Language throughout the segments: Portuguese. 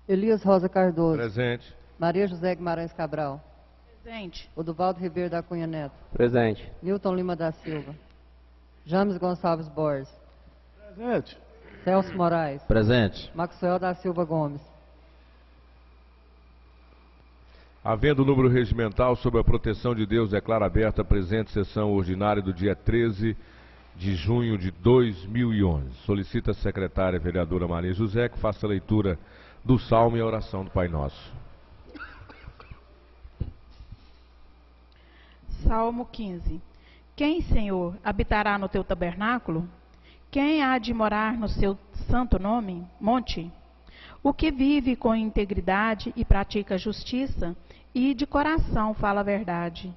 Elias Rosa Cardoso. Presente. Maria José Guimarães Cabral. Presente. Oduvaldo Ribeiro da Cunha Neto. Presente. Nilton Lima da Silva. James Gonçalves Borges. Presente. Celso Moraes. Presente. Maxwell da Silva Gomes. Havendo o número regimental sob a proteção de Deus, declara aberta a presente sessão ordinária do dia 13 de junho de 2011. Solicita a secretária vereadora Maria José que faça a leitura do Salmo e a oração do Pai Nosso. Salmo 15. Quem, Senhor, habitará no teu tabernáculo? Quem há de morar no seu santo monte? O que vive com integridade e pratica justiça, e de coração fala a verdade.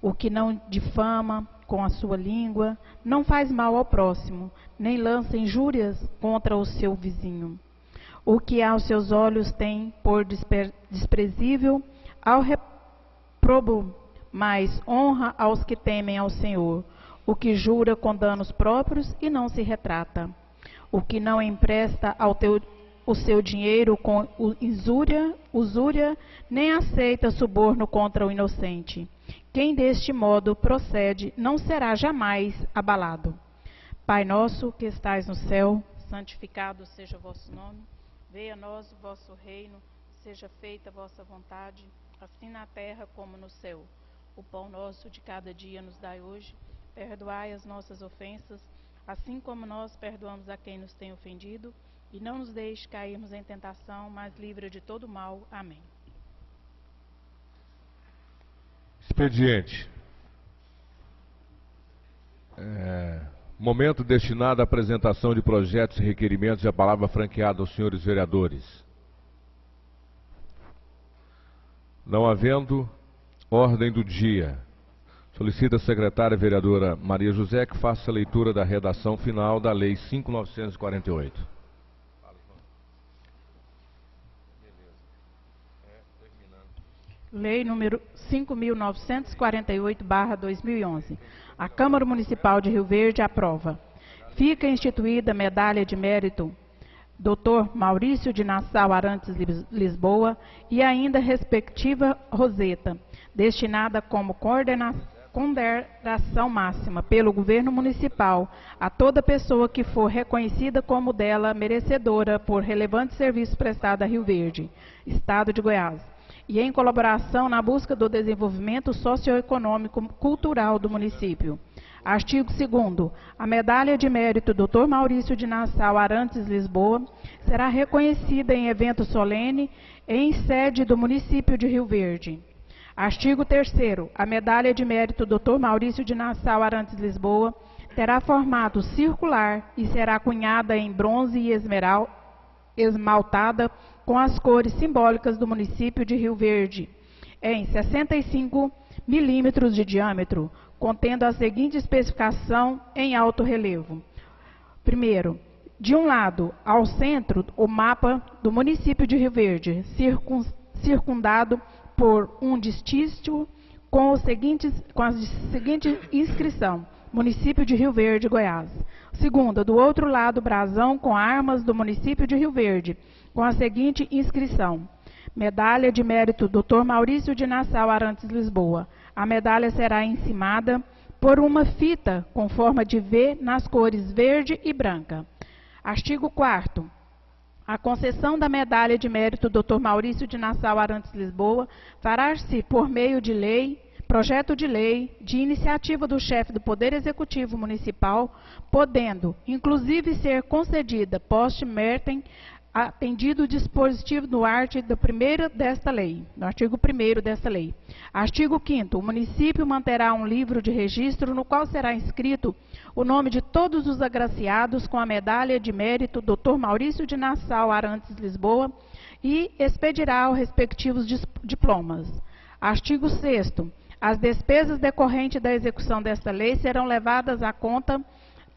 O que não difama com a sua língua, não faz mal ao próximo, nem lança injúrias contra o seu vizinho. O que aos seus olhos tem por desprezível ao reprobo, mas honra aos que temem ao Senhor. O que jura com danos próprios e não se retrata. O que não empresta o seu dinheiro com usúria, nem aceita suborno contra o inocente. Quem deste modo procede não será jamais abalado. Pai nosso que estais no céu, santificado seja o vosso nome. Venha a nós o vosso reino, seja feita a vossa vontade, assim na terra como no céu. O pão nosso de cada dia nos dai hoje. Perdoai as nossas ofensas, assim como nós perdoamos a quem nos tem ofendido. E não nos deixe cairmos em tentação, mas livra de todo mal. Amém. Expediente. Momento destinado à apresentação de projetos e requerimentos e a palavra franqueada aos senhores vereadores. Não havendo ordem do dia, solicita a secretária vereadora Maria José que faça a leitura da redação final da Lei 5.948. 5.948/2011. A Câmara Municipal de Rio Verde aprova. Fica instituída medalha de mérito Dr. Maurício de Nassau Arantes Lisboa e ainda respectiva roseta, destinada como condecoração máxima pelo governo municipal a toda pessoa que for reconhecida como dela merecedora por relevante serviço prestado a Rio Verde, Estado de Goiás, e em colaboração na busca do desenvolvimento socioeconômico cultural do município. Artigo 2º. A medalha de mérito Dr. Maurício de Nassau Arantes Lisboa será reconhecida em evento solene em sede do município de Rio Verde. Artigo 3º. A medalha de mérito Dr. Maurício de Nassau Arantes Lisboa terá formato circular e será cunhada em bronze e esmaltada com as cores simbólicas do município de Rio Verde, em 65 milímetros de diâmetro, contendo a seguinte especificação em alto relevo. Primeiro, de um lado, ao centro, o mapa do município de Rio Verde, circundado por um distício com a seguinte inscrição: município de Rio Verde, Goiás. Segunda, do outro lado, brasão com armas do município de Rio Verde, com a seguinte inscrição: medalha de mérito Dr. Maurício de Nassau Arantes Lisboa. A medalha será encimada por uma fita com forma de V nas cores verde e branca. Artigo 4º. A concessão da medalha de mérito Dr. Maurício de Nassau Arantes Lisboa fará-se por meio de lei, projeto de lei, de iniciativa do chefe do Poder Executivo Municipal, podendo, inclusive, ser concedida post-mortem, atendido o dispositivo no artigo 1º desta lei, no artigo 1º desta lei. Artigo 5º. O município manterá um livro de registro no qual será inscrito o nome de todos os agraciados com a medalha de mérito Dr. Maurício de Nassau Arantes Lisboa e expedirá os respectivos diplomas. Artigo 6º. As despesas decorrentes da execução desta lei serão levadas à conta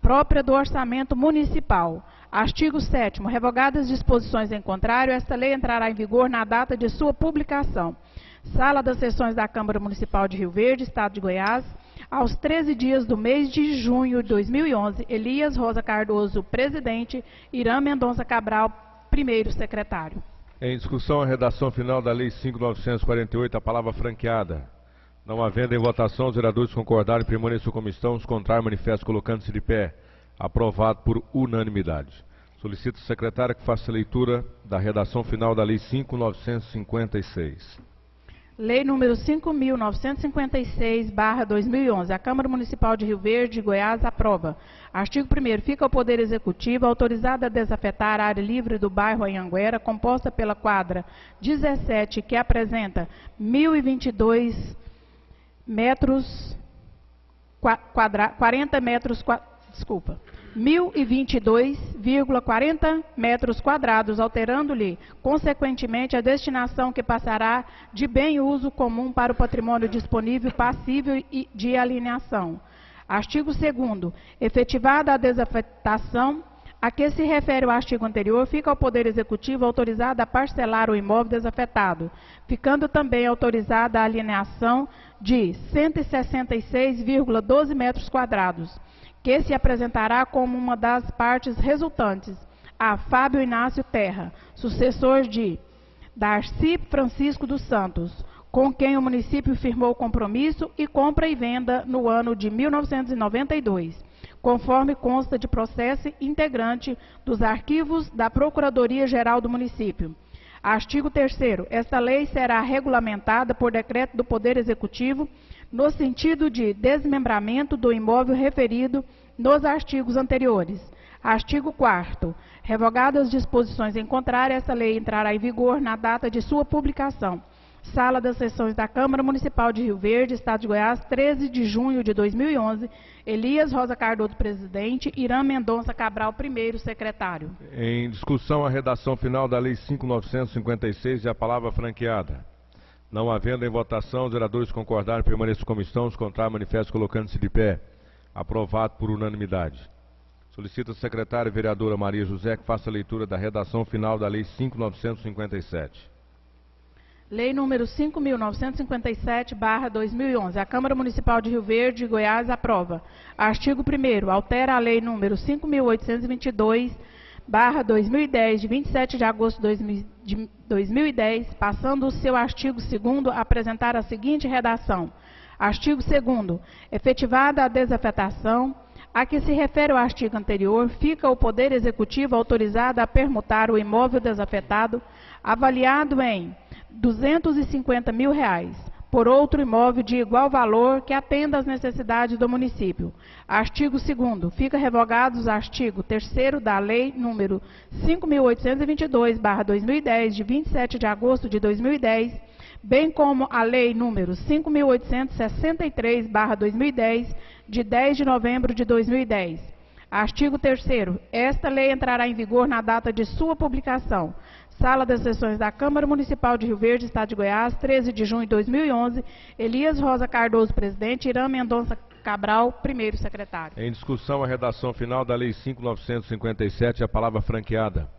própria do orçamento municipal. Artigo 7º. Revogadas disposições em contrário, esta lei entrará em vigor na data de sua publicação. Sala das Sessões da Câmara Municipal de Rio Verde, Estado de Goiás, aos 13 dias do mês de junho de 2011, Elias Rosa Cardoso, presidente, Irã Mendonça Cabral, primeiro secretário. Em discussão, a redação final da Lei 5.948, a palavra franqueada. Não havendo em votação, os vereadores concordarem, permaneçam como estão, os contrários, manifestam colocando-se de pé. Aprovado por unanimidade. Solicito à secretária que faça a leitura da redação final da Lei 5.956. Lei número 5.956/2011. A Câmara Municipal de Rio Verde, Goiás, aprova. Artigo 1º. Fica ao Poder Executivo autorizado a desafetar a área livre do bairro Anhanguera, composta pela quadra 17, que apresenta 1.022 metros 1.022,40 metros quadrados, alterando-lhe, consequentemente, a destinação que passará de bem-uso comum para o patrimônio disponível passível de alienação. Artigo 2º. Efetivada a desafetação a que se refere o artigo anterior, fica ao Poder Executivo autorizado a parcelar o imóvel desafetado, ficando também autorizada a alienação de 166,12 metros quadrados, que se apresentará como uma das partes resultantes a Fábio Inácio Terra, sucessor de Darcy Francisco dos Santos, com quem o município firmou compromisso e compra e venda no ano de 1992, conforme consta de processo integrante dos arquivos da Procuradoria-Geral do município. Artigo 3º. Esta lei será regulamentada por decreto do Poder Executivo no sentido de desmembramento do imóvel referido nos artigos anteriores. Artigo 4º. Revogadas as disposições em contrário, esta lei entrará em vigor na data de sua publicação. Sala das Sessões da Câmara Municipal de Rio Verde, Estado de Goiás, 13 de junho de 2011. Elias Rosa Cardoso, presidente. Irã Mendonça Cabral, primeiro secretário. Em discussão, a redação final da Lei 5.956 e a palavra franqueada. Não havendo em votação, os vereadores concordarem, permaneçam como estão, os contrários, manifestam colocando-se de pé. Aprovado por unanimidade. Solicito a secretária vereadora Maria José que faça a leitura da redação final da Lei 5.957. Lei número 5.957/2011. A Câmara Municipal de Rio Verde, Goiás, aprova. Artigo 1º. Altera a Lei número 5.822/2010, de 27 de agosto de 2010, passando o seu artigo 2º a apresentar a seguinte redação. Artigo 2º. Efetivada a desafetação a que se refere o artigo anterior, fica o Poder Executivo autorizado a permutar o imóvel desafetado, avaliado em R$250 mil, por outro imóvel de igual valor que atenda às necessidades do município. Artigo 2º. Fica revogados os artigos 3º da Lei número 5.822/2010, de 27 de agosto de 2010, bem como a Lei número 5.863/2010, de 10 de novembro de 2010. Artigo 3º. Esta lei entrará em vigor na data de sua publicação. Sala das Sessões da Câmara Municipal de Rio Verde, Estado de Goiás, 13 de junho de 2011. Elias Rosa Cardoso, presidente. Irã Mendonça Cabral, primeiro secretário. Em discussão, a redação final da Lei 5.957, a palavra franqueada.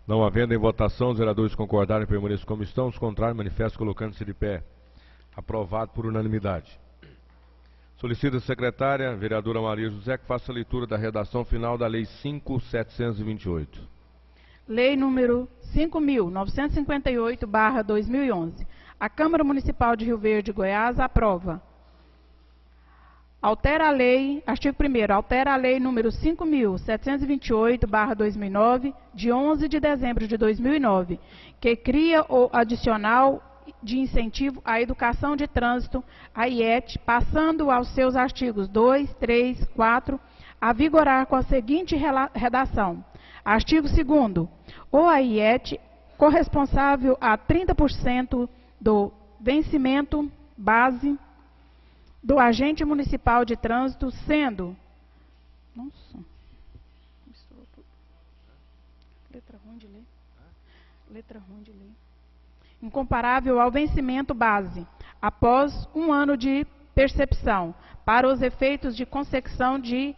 Não havendo em votação, os vereadores concordarem, permaneçam como estão, os contrários, manifestam colocando-se de pé. Aprovado por unanimidade. Solicito a secretária, vereadora Maria José, que faça a leitura da redação final da Lei 5.728. Lei número 5.958/2011. A Câmara Municipal de Rio Verde, Goiás, aprova. Altera a lei, artigo 1º, altera a lei número 5.728/2009, de 11 de dezembro de 2009, que cria o adicional de incentivo à educação de trânsito, a IET, passando aos seus artigos 2, 3, 4, a vigorar com a seguinte redação. Artigo 2º. O AIET, corresponsável a 30% do vencimento base do agente municipal de trânsito, sendo... Nossa, misturou tudo. Letra ruim de ler. Letra ruim de ler. Incomparável ao vencimento base, após um ano de percepção, para os efeitos de consecução de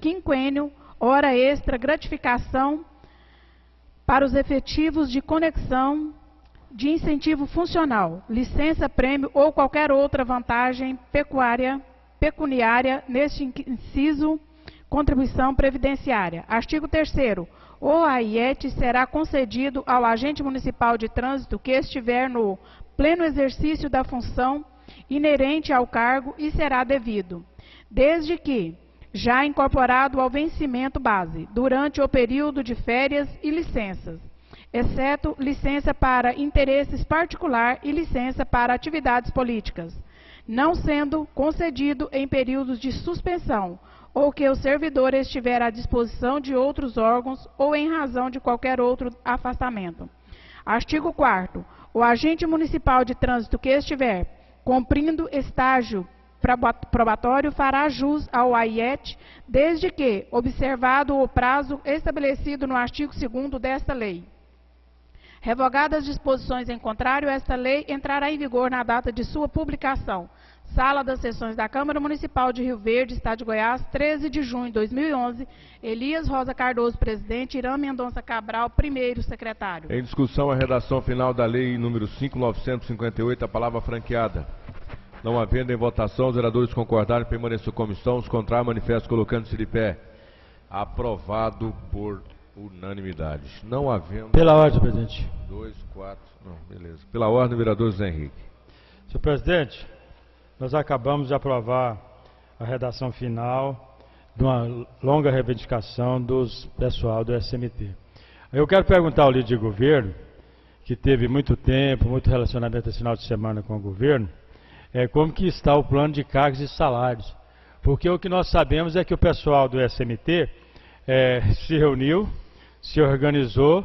quinquênio, hora extra, gratificação para os efetivos de conexão, de incentivo funcional, licença, prêmio ou qualquer outra vantagem pecuniária, neste inciso, contribuição previdenciária. Artigo 3º. o AIET será concedido ao agente municipal de trânsito que estiver no pleno exercício da função inerente ao cargo e será devido, desde que já incorporado ao vencimento base, durante o período de férias e licenças, exceto licença para interesses particular e licença para atividades políticas, não sendo concedido em períodos de suspensão, ou que o servidor estiver à disposição de outros órgãos ou em razão de qualquer outro afastamento. Artigo 4º. O agente municipal de trânsito que estiver cumprindo estágio probatório fará jus ao AIET, desde que observado o prazo estabelecido no artigo 2º desta lei. Revogadas as disposições em contrário, esta lei entrará em vigor na data de sua publicação. Sala das Sessões da Câmara Municipal de Rio Verde, Estado de Goiás, 13 de junho de 2011. Elias Rosa Cardoso, presidente. Irã Mendonça Cabral, primeiro secretário. Em discussão, a redação final da lei número 5.958, a palavra franqueada. Não havendo em votação, os vereadores concordarem, permaneçam como estão. Os contrários, manifestam colocando-se de pé. Aprovado por unanimidade. Não havendo... Pela ordem, presidente. 2, 4... Não, beleza. Pela ordem, vereador José Henrique. Senhor presidente, nós acabamos de aprovar a redação final de uma longa reivindicação dos pessoal do SMT. Eu quero perguntar ao líder de governo, que teve muito tempo, muito relacionamento esse final de semana com o governo, como que está o plano de cargos e salários. Porque o que nós sabemos é que o pessoal do SMT se reuniu, se organizou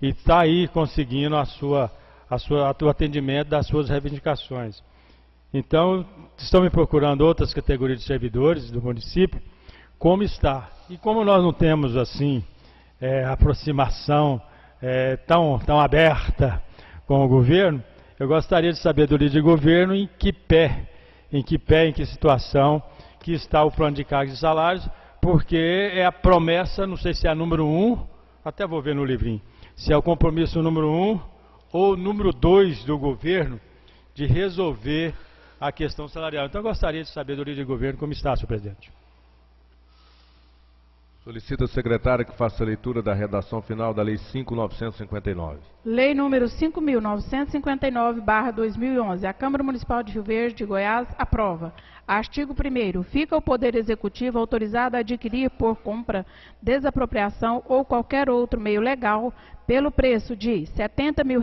e está aí conseguindo o atendimento das suas reivindicações. Então, estão me procurando outras categorias de servidores do município, como está. E como nós não temos, assim, aproximação tão aberta com o governo, eu gostaria de saber do líder de governo em que situação que está o plano de cargos e salários, porque é a promessa, não sei se é a número 1, até vou ver no livrinho, se é o compromisso número 1 ou número 2 do governo de resolver a questão salarial. Então eu gostaria de saber do líder de governo como está, senhor presidente. Solicita a secretária que faça a leitura da redação final da Lei 5.959. Lei número 5.959/2011. A Câmara Municipal de Rio Verde de Goiás aprova. Artigo 1º. Fica o Poder Executivo autorizado a adquirir por compra, desapropriação ou qualquer outro meio legal, pelo preço de R$ 70 mil,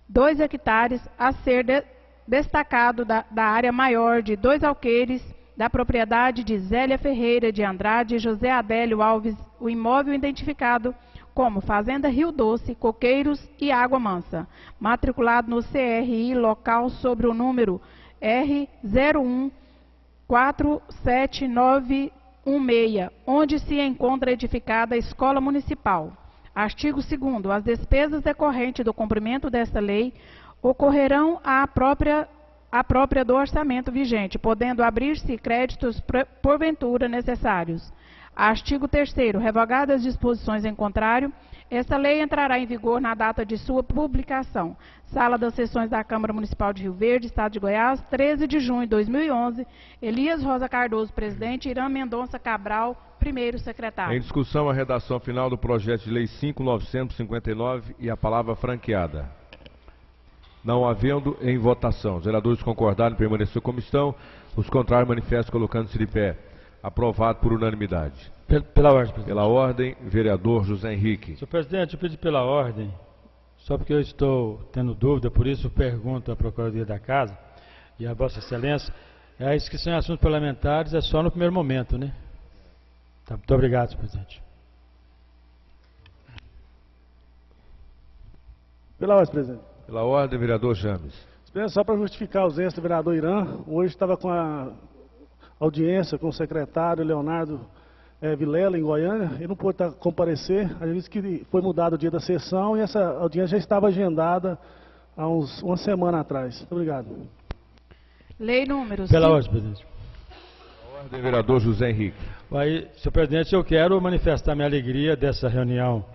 2 hectares, a ser destacado da área maior de 2 alqueires, da propriedade de Zélia Ferreira de Andrade e José Adélio Alves, o imóvel identificado como Fazenda Rio Doce, Coqueiros e Água Mansa, matriculado no CRI local sobre o número R0147916, onde se encontra edificada a Escola Municipal. Artigo 2º. As despesas decorrentes do cumprimento desta lei ocorrerão à própria do orçamento vigente, podendo abrir-se créditos porventura necessários. Artigo 3º. Revogadas as disposições em contrário, esta lei entrará em vigor na data de sua publicação. Sala das Sessões da Câmara Municipal de Rio Verde, Estado de Goiás, 13 de junho de 2011. Elias Rosa Cardoso, presidente. Irã Mendonça Cabral, primeiro secretário. Em discussão, a redação final do projeto de lei 5.959 e a palavra franqueada. Não havendo em votação, os vereadores concordarem, permanecer como estão. Os contrários, manifestam colocando-se de pé. Aprovado por unanimidade. Pela ordem, presidente. Pela ordem, vereador José Henrique. Senhor presidente, eu pedi pela ordem, só porque eu estou tendo dúvida, por isso pergunto à Procuradoria da Casa e à Vossa Excelência, a inscrição em assuntos parlamentares é só no primeiro momento, né? Tá, muito obrigado, senhor presidente. Pela ordem, presidente. Pela ordem, vereador James. Só para justificar a ausência do vereador Irã, hoje estava com a audiência com o secretário Leonardo Vilela, em Goiânia. Ele não pôde comparecer, ele disse que foi mudado o dia da sessão e essa audiência já estava agendada há uma semana atrás. Muito obrigado. Lei número... Pela ordem, presidente. Pela ordem, vereador José Henrique. Aí, senhor presidente, eu quero manifestar minha alegria dessa reunião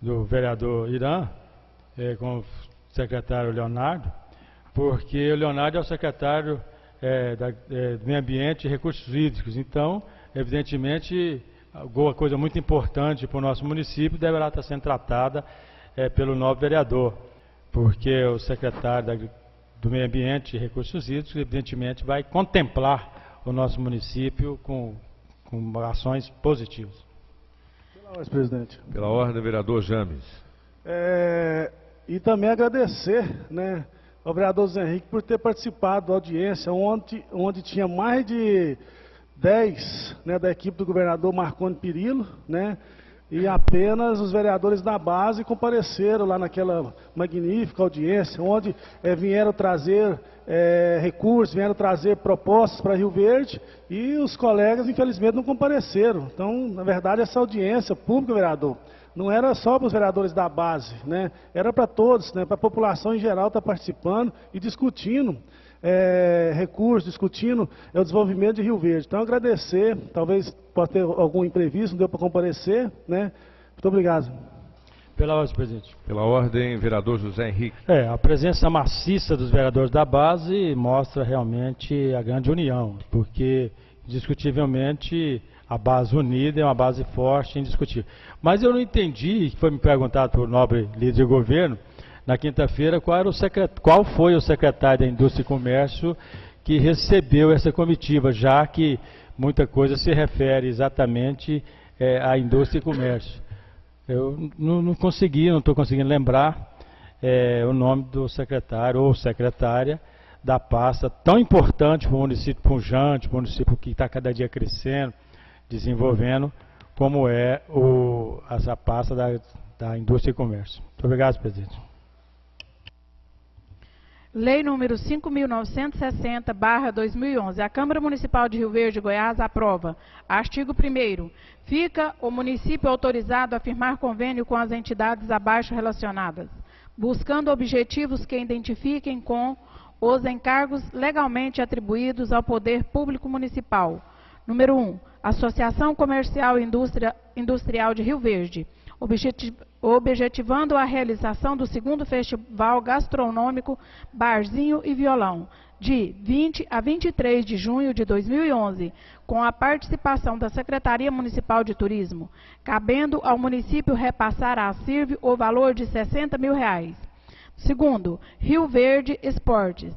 do vereador Irã com o secretário Leonardo, porque o Leonardo é o secretário do Meio Ambiente e Recursos Hídricos. Então, evidentemente, alguma coisa muito importante para o nosso município, deverá estar sendo tratada pelo novo vereador, porque o secretário do Meio Ambiente e Recursos Hídricos, evidentemente, vai contemplar o nosso município com ações positivas. Pela ordem, presidente. Pela ordem, vereador James. E também agradecer, né, ao vereador Zé Henrique por ter participado da audiência, onde tinha mais de 10, né, da equipe do governador Marconi Perillo, né, e apenas os vereadores da base compareceram lá naquela magnífica audiência, onde vieram trazer recursos, vieram trazer propostas para Rio Verde, e os colegas, infelizmente, não compareceram. Então, na verdade, essa audiência pública, vereador, não era só para os vereadores da base, né? Era para todos, né? Para a população em geral estar participando e discutindo recursos, discutindo o desenvolvimento de Rio Verde. Então, agradecer, talvez pode ter algum imprevisto, não deu para comparecer, né? Muito obrigado. Pela ordem, presidente. Pela ordem, vereador José Henrique. A presença maciça dos vereadores da base mostra realmente a grande união, porque, indiscutivelmente, a base unida é uma base forte, indiscutível. Mas eu não entendi, que foi me perguntado por nobre líder de governo, na quinta-feira, qual foi o secretário da Indústria e Comércio que recebeu essa comitiva, já que muita coisa se refere exatamente à Indústria e Comércio. Eu não estou conseguindo lembrar o nome do secretário ou secretária da pasta tão importante para o município pujante, para o município que está cada dia crescendo, desenvolvendo, como essa pasta da Indústria e Comércio. Muito obrigado, presidente. Lei número 5.960/2011. A Câmara Municipal de Rio Verde, Goiás, aprova. Artigo 1º. Fica o município autorizado a firmar convênio com as entidades abaixo relacionadas, buscando objetivos que identifiquem com os encargos legalmente atribuídos ao Poder Público Municipal. Número 1. Associação Comercial e Industrial de Rio Verde, objetivando a realização do 2º Festival Gastronômico Barzinho e Violão, de 20 a 23 de junho de 2011, com a participação da Secretaria Municipal de Turismo, cabendo ao município repassar à CIRV o valor de R$60 mil. Segundo, Rio Verde Esportes,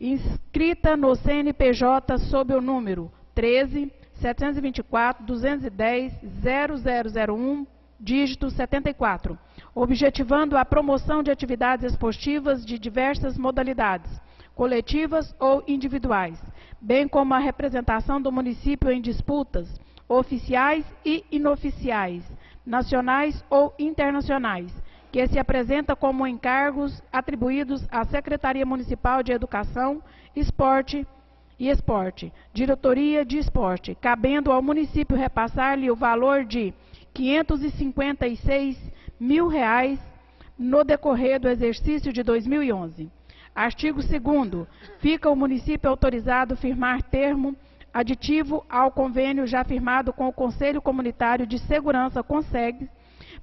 inscrita no CNPJ sob o número 13.724.210.0001, dígito 74, objetivando a promoção de atividades esportivas de diversas modalidades, coletivas ou individuais, bem como a representação do município em disputas oficiais e inoficiais, nacionais ou internacionais, que se apresenta como encargos atribuídos à Secretaria Municipal de Educação, Esporte e Esporte, Diretoria de Esporte, cabendo ao município repassar-lhe o valor de R$556 mil no decorrer do exercício de 2011. Artigo 2º. Fica o município autorizado a firmar termo aditivo ao convênio já firmado com o Conselho Comunitário de Segurança CONSEG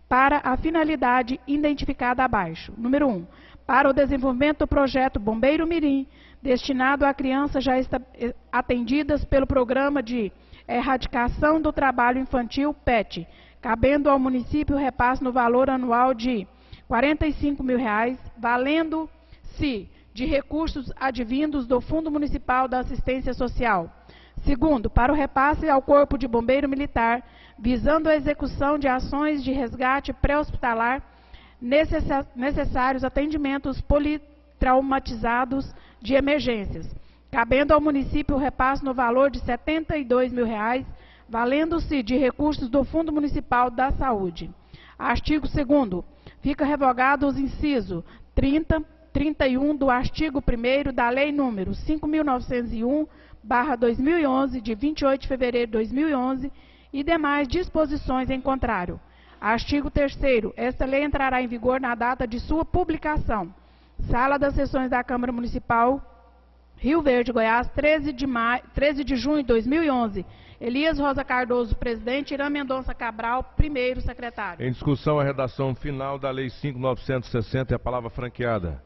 para a finalidade identificada abaixo. Número 1. Para o desenvolvimento do projeto Bombeiro Mirim, destinado a crianças já atendidas pelo Programa de Erradicação do Trabalho Infantil, PET, cabendo ao município repasse no valor anual de R$45 mil, valendo-se de recursos advindos do Fundo Municipal da Assistência Social. Segundo, para o repasse ao Corpo de Bombeiro Militar, visando a execução de ações de resgate pré-hospitalar, necessários atendimentos politraumatizados de emergências, cabendo ao município o repasse no valor de R$72 mil, valendo-se de recursos do Fundo Municipal da Saúde. Artigo 2º. Fica revogado os incisos 30, 31 do artigo 1º da Lei número 5.901/2011, de 28 de fevereiro de 2011, e demais disposições em contrário. Artigo 3º. Esta lei entrará em vigor na data de sua publicação. Sala das Sessões da Câmara Municipal, Rio Verde, Goiás, 13 de junho de 2011. Elias Rosa Cardoso, presidente. Irã Mendonça Cabral, primeiro secretário. Em discussão, a redação final da Lei 5.960 é a palavra franqueada.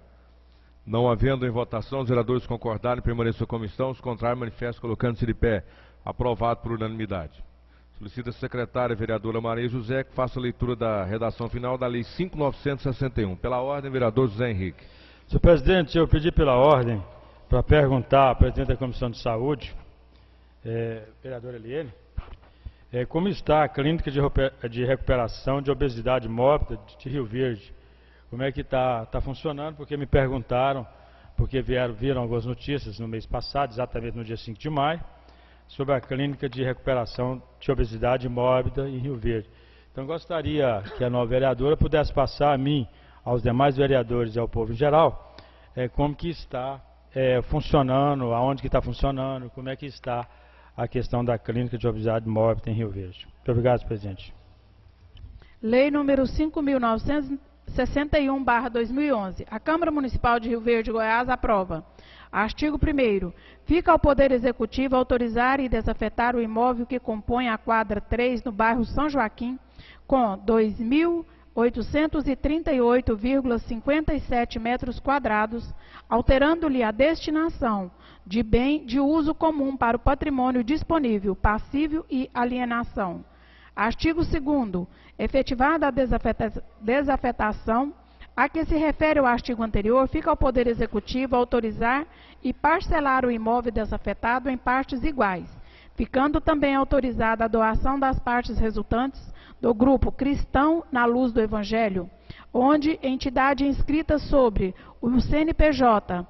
Não havendo em votação, os vereadores concordarem, permaneçam como estão. Os contrários, manifestam colocando-se de pé. Aprovado por unanimidade. Solicita a secretária vereadora Maria José que faça a leitura da redação final da Lei 5.961. Pela ordem, vereador José Henrique. Senhor presidente, eu pedi pela ordem para perguntar ao presidente da Comissão de Saúde, vereador Eliene, como está a clínica de recuperação de obesidade mórbida de Rio Verde. Como é que está funcionando, porque me perguntaram, porque viram algumas notícias no mês passado, exatamente no dia 5 de maio, sobre a clínica de recuperação de obesidade mórbida em Rio Verde. Então gostaria que a nova vereadora pudesse passar a mim, aos demais vereadores e ao povo em geral, como que está funcionando, aonde que está funcionando, como é que está a questão da clínica de obesidade mórbida em Rio Verde. Muito obrigado, presidente. Lei número 5.961/2011. A Câmara Municipal de Rio Verde, Goiás, aprova. Artigo 1º. Fica ao Poder Executivo autorizar e desafetar o imóvel que compõe a quadra 3 no bairro São Joaquim, com 2.838,57 metros quadrados, alterando-lhe a destinação de bem de uso comum para o patrimônio disponível, passível e alienação. Artigo 2º. Efetivada a desafetação a que se refere o artigo anterior, fica ao Poder Executivo autorizar e parcelar o imóvel desafetado em partes iguais, ficando também autorizada a doação das partes resultantes do grupo Cristão na Luz do Evangelho, onde entidade inscrita sobre o CNPJ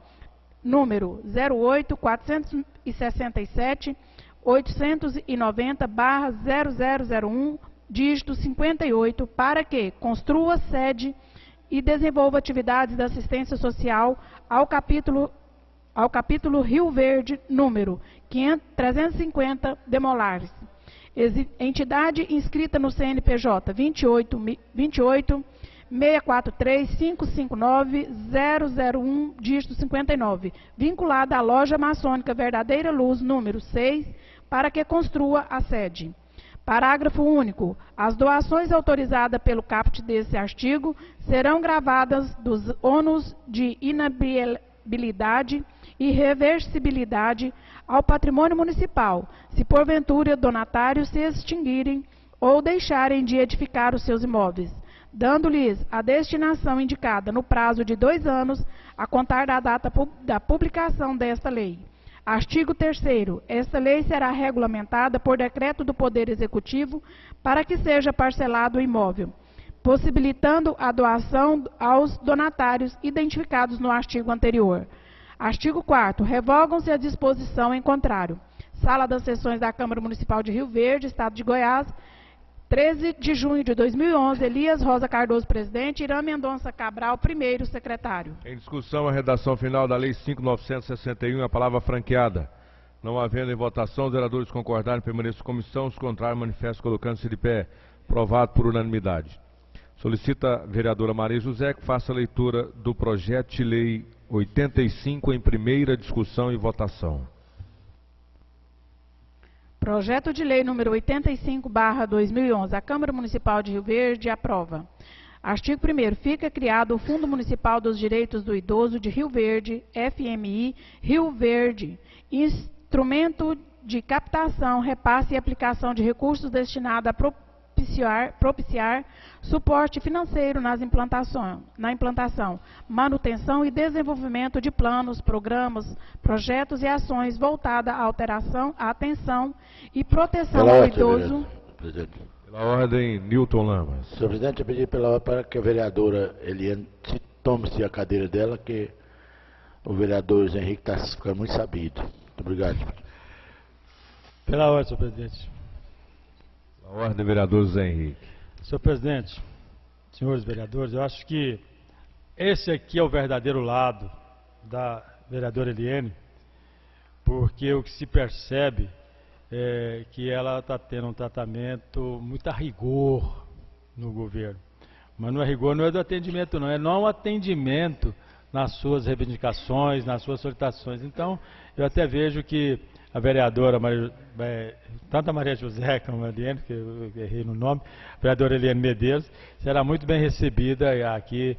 número 08.467.890/0001, dígito 58, para que construa sede e desenvolva atividades de assistência social ao capítulo Rio Verde, número 350, Demolares. Entidade inscrita no CNPJ 28.643.559.001, dígito 59, vinculada à loja maçônica Verdadeira Luz, número 6, para que construa a sede. Parágrafo único. As doações autorizadas pelo caput desse artigo serão gravadas dos ônus de inabilidade e reversibilidade ao patrimônio municipal, se porventura donatários se extinguirem ou deixarem de edificar os seus imóveis, dando-lhes a destinação indicada no prazo de 2 anos, a contar da data da publicação desta lei. Artigo 3º. Esta lei será regulamentada por decreto do Poder Executivo para que seja parcelado o imóvel, possibilitando a doação aos donatários identificados no artigo anterior. Artigo 4º. Revogam-se a disposição em contrário. Sala das Sessões da Câmara Municipal de Rio Verde, Estado de Goiás, 13 de junho de 2011, Elias Rosa Cardoso, presidente, Irã Mendonça Cabral, primeiro secretário. Em discussão, a redação final da Lei 5.961, a palavra franqueada. Não havendo em votação, os vereadores concordarem, permaneçam em comissão, os contrários manifestam colocando-se de pé. Aprovado por unanimidade. Solicita a vereadora Maria José que faça a leitura do projeto de lei 85 em primeira discussão e votação. Projeto de lei número 85/2011. A Câmara Municipal de Rio Verde aprova. Artigo 1º. Fica criado o Fundo Municipal dos Direitos do Idoso de Rio Verde, FMI, Rio Verde, instrumento de captação, repasse e aplicação de recursos destinado a propiciar suporte financeiro na implantação, manutenção e desenvolvimento de planos, programas, projetos e ações voltadas à atenção e proteção ao idoso. Pela ordem, Newton Lamas. Senhor presidente, eu pedi pela ordem para que a vereadora Eliane tome-se a cadeira dela, que o vereador José Henrique está ficando muito sabido. Muito obrigado. Pela ordem, senhor presidente. A ordem, vereador José Henrique. Senhor presidente, senhores vereadores, eu acho que esse aqui é o verdadeiro lado da vereadora Eliane, porque o que se percebe é que ela está tendo um tratamento muito a rigor no governo. Mas não é rigor, não é do atendimento, não. É não atendimento nas suas reivindicações, nas suas solicitações. Então, eu até vejo que a vereadora, tanto a Maria José como a Eliane, que eu errei no nome, a vereadora Eliane Medeiros, será muito bem recebida aqui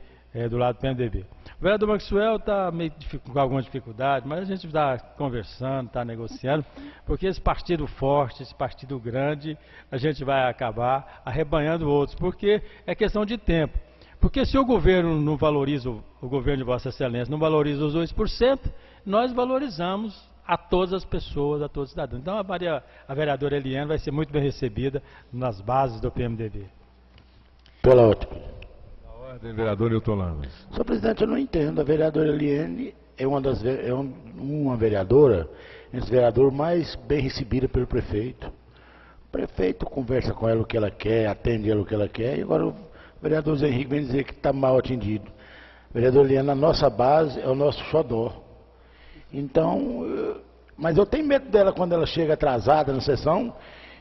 do lado do PMDB. O vereador Maxwell está meio com alguma dificuldade, mas a gente está conversando, está negociando, porque esse partido forte, esse partido grande, a gente vai acabar arrebanhando outros, porque é questão de tempo. Porque se o governo não valoriza, o governo de Vossa Excelência não valoriza os 2%, nós valorizamos a todas as pessoas, a todos os cidadãos. Então a vereadora Eliane vai ser muito bem recebida nas bases do PMDB. Pela ordem. Pela ordem, vereador Newton Lamas. Senhor presidente, eu não entendo. A vereadora Eliane é uma vereadora, esse vereador mais bem recebida pelo prefeito. O prefeito conversa com ela o que ela quer, atende ela o que ela quer, e agora o vereador Zé Henrique vem dizer que está mal atendido. A vereadora Eliane, a nossa base, é o nosso xodó. Então, mas eu tenho medo dela quando ela chega atrasada na sessão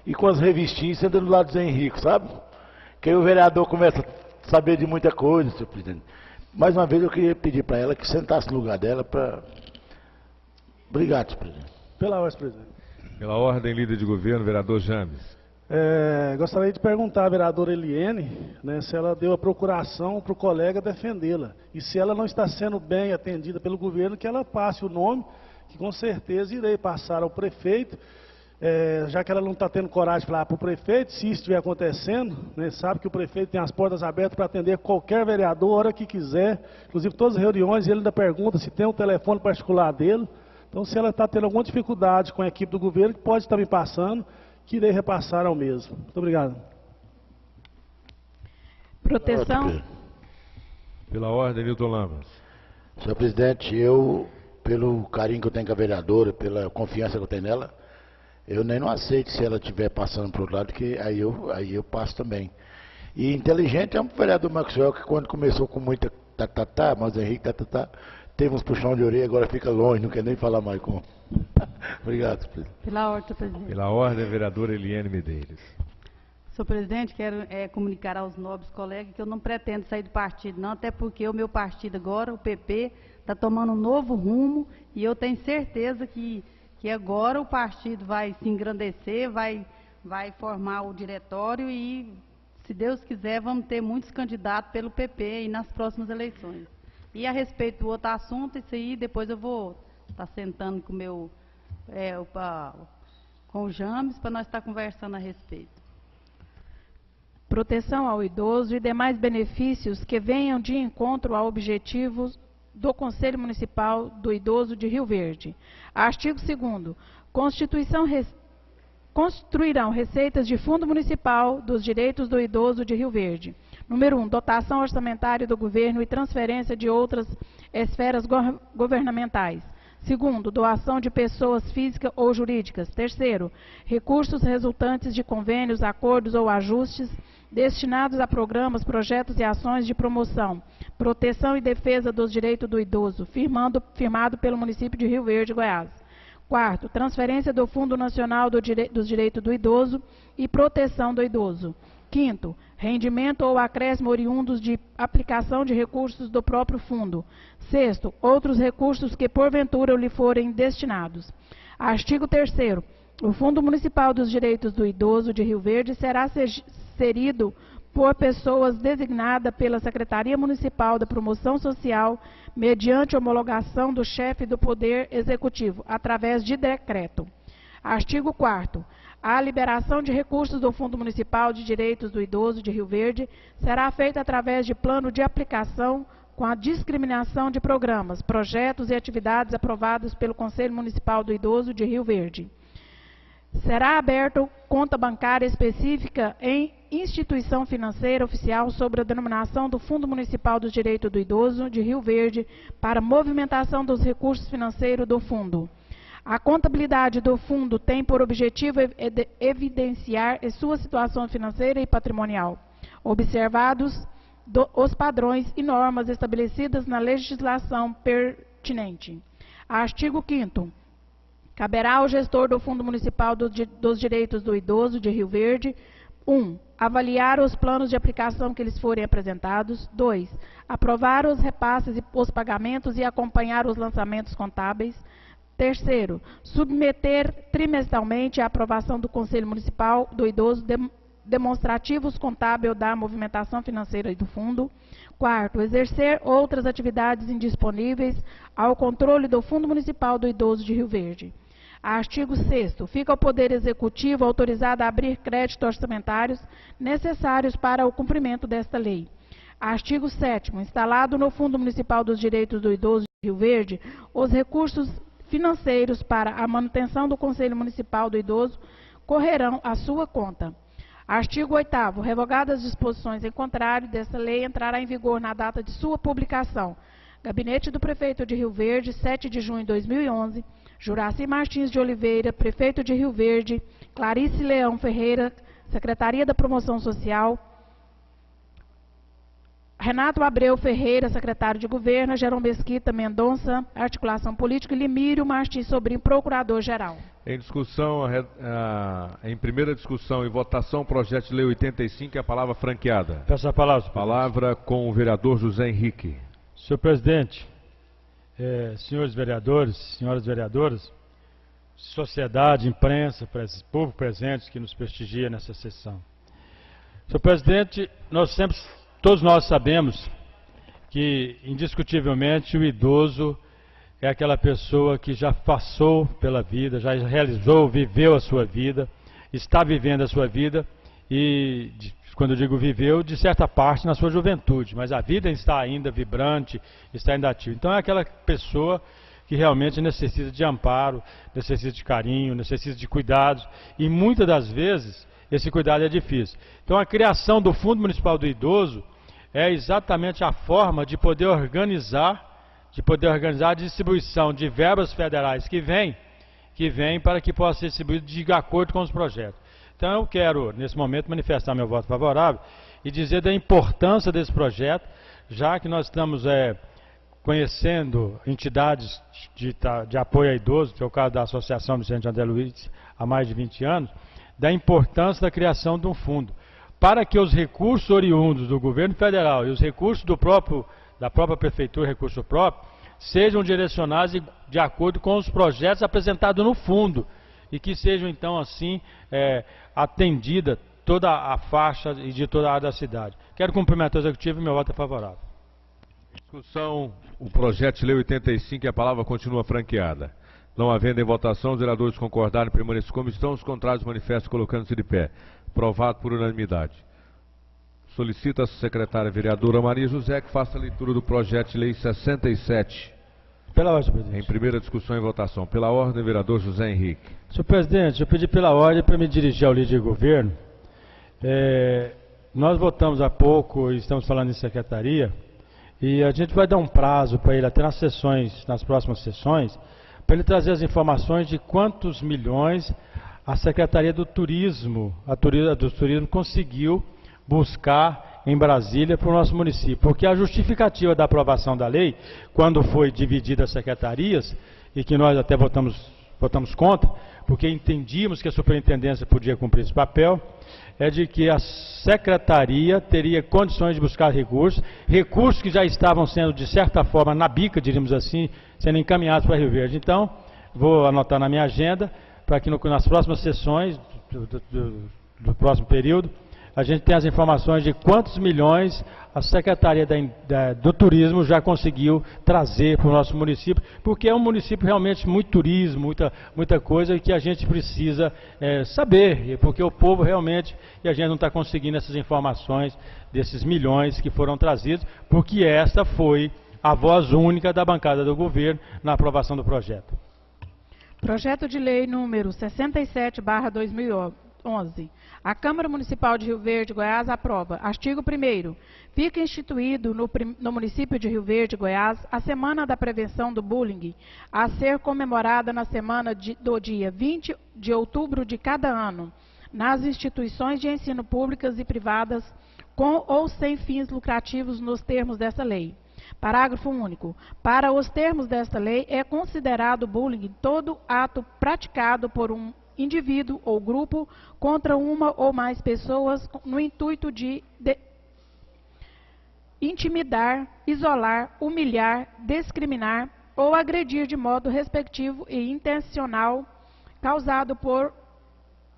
e com as revistinhas senta do lado do Zé Henrique, sabe? Que aí o vereador começa a saber de muita coisa, senhor presidente. Mais uma vez eu queria pedir para ela que sentasse no lugar dela para... Obrigado, senhor presidente. Pela ordem, presidente. Pela ordem, líder de governo, vereador James. Gostaria de perguntar à vereadora Eliane, né, se ela deu a procuração para o colega defendê-la. E se ela não está sendo bem atendida pelo governo, que ela passe o nome, que com certeza irei passar ao prefeito, já que ela não está tendo coragem de falar para o prefeito, se isso estiver acontecendo, né, sabe que o prefeito tem as portas abertas para atender qualquer vereador, a hora que quiser, inclusive todas as reuniões, ele ainda pergunta se tem um telefone particular dele. Então, se ela está tendo alguma dificuldade com a equipe do governo, que pode estar me passando, que irei repassar ao mesmo. Muito obrigado. Proteção. Pela ordem, Newton Lamas. Senhor presidente, eu, pelo carinho que eu tenho com a vereadora, pela confiança que eu tenho nela, eu nem não aceito se ela estiver passando para o outro lado, que aí eu passo também. E inteligente é um vereador Maxwell que quando começou com muita mas Henrique teve uns puxão de orelha, agora fica longe, não quer nem falar mais com. Obrigado, presidente. Pela ordem, presidente. Pela ordem, vereadora Eliane Medeiros. Senhor presidente, quero comunicar aos nobres colegas que eu não pretendo sair do partido, não, até porque o meu partido agora, o PP, está tomando um novo rumo e eu tenho certeza que agora o partido vai se engrandecer, vai formar o diretório e, se Deus quiser, vamos ter muitos candidatos pelo PP aí nas próximas eleições. E a respeito do outro assunto, isso aí depois eu vou estar sentando com com o James para nós estar conversando a respeito. Proteção ao idoso e demais benefícios que venham de encontro a objetivos do Conselho Municipal do Idoso de Rio Verde. Artigo 2º. Construirão receitas de Fundo Municipal dos Direitos do Idoso de Rio Verde. Número 1. Dotação orçamentária do governo e transferência de outras esferas governamentais. Segundo, doação de pessoas físicas ou jurídicas. Terceiro, recursos resultantes de convênios, acordos ou ajustes destinados a programas, projetos e ações de promoção, proteção e defesa dos direitos do idoso, firmado pelo município de Rio Verde, Goiás. Quarto, transferência do Fundo Nacional dos Direitos do Idoso e proteção do idoso. Quinto, rendimento ou acréscimo oriundos de aplicação de recursos do próprio fundo. Sexto, outros recursos que porventura lhe forem destinados. Artigo 3º. O Fundo Municipal dos Direitos do Idoso de Rio Verde será gerido por pessoas designadas pela Secretaria Municipal da Promoção Social, mediante homologação do chefe do Poder Executivo, através de decreto. Artigo 4º. A liberação de recursos do Fundo Municipal de Direitos do Idoso de Rio Verde será feita através de plano de aplicação com a discriminação de programas, projetos e atividades aprovados pelo Conselho Municipal do Idoso de Rio Verde. Será aberta conta bancária específica em instituição financeira oficial sobre a denominação do Fundo Municipal dos Direitos do Idoso de Rio Verde para movimentação dos recursos financeiros do fundo. A contabilidade do fundo tem por objetivo evidenciar sua situação financeira e patrimonial, observados os padrões e normas estabelecidas na legislação pertinente. Artigo 5º. Caberá ao gestor do Fundo Municipal dos Direitos do Idoso de Rio Verde: 1. Avaliar os planos de aplicação que lhes forem apresentados. 2. Aprovar os repasses e os pagamentos e acompanhar os lançamentos contábeis. Terceiro, submeter trimestralmente à aprovação do Conselho Municipal do Idoso demonstrativos contábil da movimentação financeira do fundo. Quarto, exercer outras atividades indisponíveis ao controle do Fundo Municipal do Idoso de Rio Verde. Artigo 6º. Fica ao Poder Executivo autorizado a abrir créditos orçamentários necessários para o cumprimento desta lei. Artigo 7º. Instalado no Fundo Municipal dos Direitos do Idoso de Rio Verde, os recursos financeiros para a manutenção do Conselho Municipal do Idoso correrão à sua conta. Artigo 8º. Revogadas as disposições em contrário desta lei, entrará em vigor na data de sua publicação. Gabinete do Prefeito de Rio Verde, 7 de junho de 2011. Juraci Martins de Oliveira, Prefeito de Rio Verde. Clarice Leão Ferreira, Secretaria da Promoção Social. Renato Abreu Ferreira, Secretário de Governo. Gerão Mesquita Mendonça, Articulação Política. E Limírio Martins Sobrinho, Procurador-Geral. Em discussão, em primeira discussão e votação, o projeto de lei 85, a palavra franqueada. Peço a palavra. Palavra com o vereador José Henrique. Senhor presidente, senhores vereadores, senhoras vereadoras, sociedade, imprensa, público presente que nos prestigia nessa sessão. Senhor presidente, todos nós sabemos que, indiscutivelmente, o idoso é aquela pessoa que já passou pela vida, já realizou, viveu a sua vida, está vivendo a sua vida e, quando eu digo viveu, de certa parte na sua juventude, mas a vida está ainda vibrante, está ainda ativa. Então é aquela pessoa que realmente necessita de amparo, necessita de carinho, necessita de cuidados e muitas das vezes esse cuidado é difícil. Então a criação do Fundo Municipal do Idoso é exatamente a forma de poder organizar a distribuição de verbas federais que vem para que possa ser distribuído de acordo com os projetos. Então eu quero, nesse momento, manifestar meu voto favorável e dizer da importância desse projeto, já que nós estamos conhecendo entidades de apoio a idosos, que é o caso da Associação Vicente André Luiz, há mais de 20 anos, da importância da criação de um fundo, para que os recursos oriundos do governo federal e os recursos da própria prefeitura, recurso próprio, sejam direcionados de acordo com os projetos apresentados no fundo e que sejam então assim atendida toda a faixa e de toda a área da cidade. Quero cumprimentar o executivo e meu voto é favorável. Discussão, o projeto de lei 85 e a palavra continua franqueada. Não havendo em votação, os vereadores concordarem permanecer como estão, os contrários manifestam colocando-se de pé. Aprovado por unanimidade. Solicita a secretária vereadora Maria José que faça a leitura do projeto de lei 67. Pela ordem, senhor presidente. Em primeira discussão e votação. Pela ordem, vereador José Henrique. Senhor presidente, eu pedi pela ordem para me dirigir ao líder de governo. Nós votamos há pouco e estamos falando em secretaria, e a gente vai dar um prazo para ele até nas próximas sessões, para ele trazer as informações de quantos milhões a Secretaria do Turismo, conseguiu buscar em Brasília para o nosso município. Porque a justificativa da aprovação da lei, quando foi dividida as secretarias, e que nós até votamos contra, porque entendíamos que a superintendência podia cumprir esse papel, é de que a secretaria teria condições de buscar recursos que já estavam sendo, de certa forma, na bica, diríamos assim, sendo encaminhados para Rio Verde. Então, vou anotar na minha agenda, para que nas próximas sessões do próximo período, a gente tenha as informações de quantos milhões a Secretaria do Turismo já conseguiu trazer para o nosso município, porque é um município realmente muito turismo, muita coisa que a gente precisa saber, porque o povo realmente, e a gente não está conseguindo essas informações desses milhões que foram trazidos, porque esta foi a voz única da bancada do governo na aprovação do projeto. Projeto de lei número 67/2011. A Câmara Municipal de Rio Verde, Goiás, aprova. Artigo 1º. Fica instituído no município de Rio Verde, Goiás, a Semana da Prevenção do Bullying, a ser comemorada na semana do dia 20 de outubro de cada ano, nas instituições de ensino públicas e privadas, com ou sem fins lucrativos, nos termos dessa lei. Parágrafo único. Para os termos desta lei, é considerado bullying todo ato praticado por um indivíduo ou grupo contra uma ou mais pessoas no intuito de intimidar, isolar, humilhar, discriminar ou agredir de modo respectivo e intencional, causado por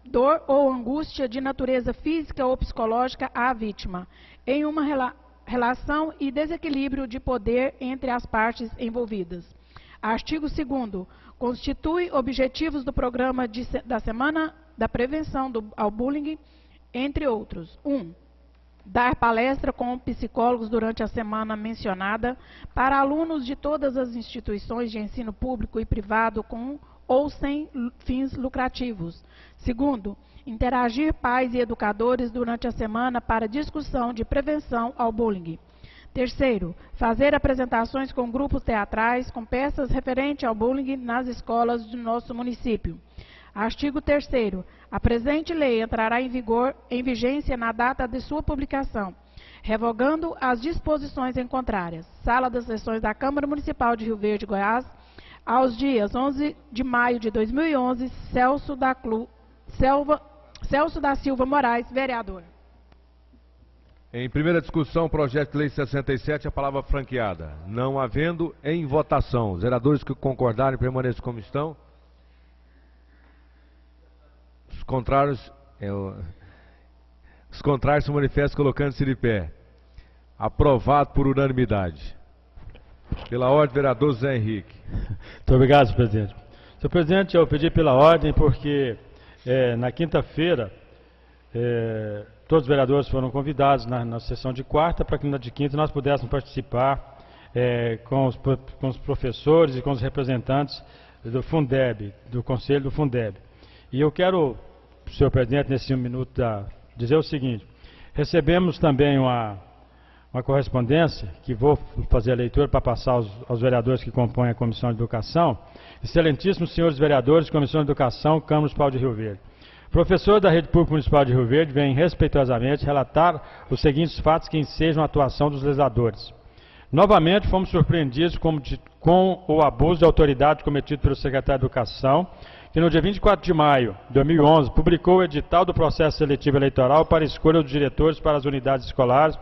dor ou angústia de natureza física ou psicológica à vítima, em uma relação e desequilíbrio de poder entre as partes envolvidas. Artigo 2º. Constitui objetivos do programa da Semana da Prevenção ao Bullying, entre outros. 1. Dar palestra com psicólogos durante a semana mencionada para alunos de todas as instituições de ensino público e privado com ou sem fins lucrativos. 2º, interagir pais e educadores durante a semana para discussão de prevenção ao bullying. 3º, fazer apresentações com grupos teatrais com peças referentes ao bullying nas escolas do nosso município. Artigo 3º. A presente lei entrará em vigência na data de sua publicação, revogando as disposições em contrárias. Sala das Sessões da Câmara Municipal de Rio Verde, Goiás, aos dias 11 de maio de 2011, Celso da Silva Moraes, vereador. Em primeira discussão, projeto de lei 67, a palavra franqueada. Não havendo, em votação. Os vereadores que concordarem permaneçam como estão. Os contrários se manifestam colocando-se de pé. Aprovado por unanimidade. Pela ordem, vereador Zé Henrique. Muito obrigado, senhor presidente. Senhor presidente, eu pedi pela ordem porque na quinta-feira todos os vereadores foram convidados na sessão de quarta para que na de quinta nós pudéssemos participar com os professores e com os representantes do Fundeb, do Conselho do Fundeb. E eu quero, senhor presidente, nesse minuto, dizer o seguinte: recebemos também uma correspondência, que vou fazer a leitura para passar aos vereadores que compõem a Comissão de Educação. Excelentíssimos senhores vereadores, Comissão de Educação, Câmara Municipal de Rio Verde. Professor da Rede Pública Municipal de Rio Verde vem respeitosamente relatar os seguintes fatos que ensejam a atuação dos legisladores. Novamente, fomos surpreendidos com o abuso de autoridade cometido pelo secretário de Educação, que no dia 24 de maio de 2011 publicou o edital do processo seletivo eleitoral para a escolha dos diretores para as unidades escolares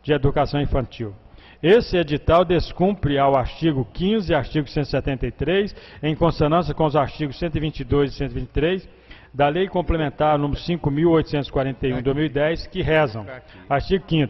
de educação infantil. Esse edital descumpre ao artigo 15 e artigo 173, em consonância com os artigos 122 e 123, da Lei Complementar número 5.841 de 2010, que rezam. Artigo 5º.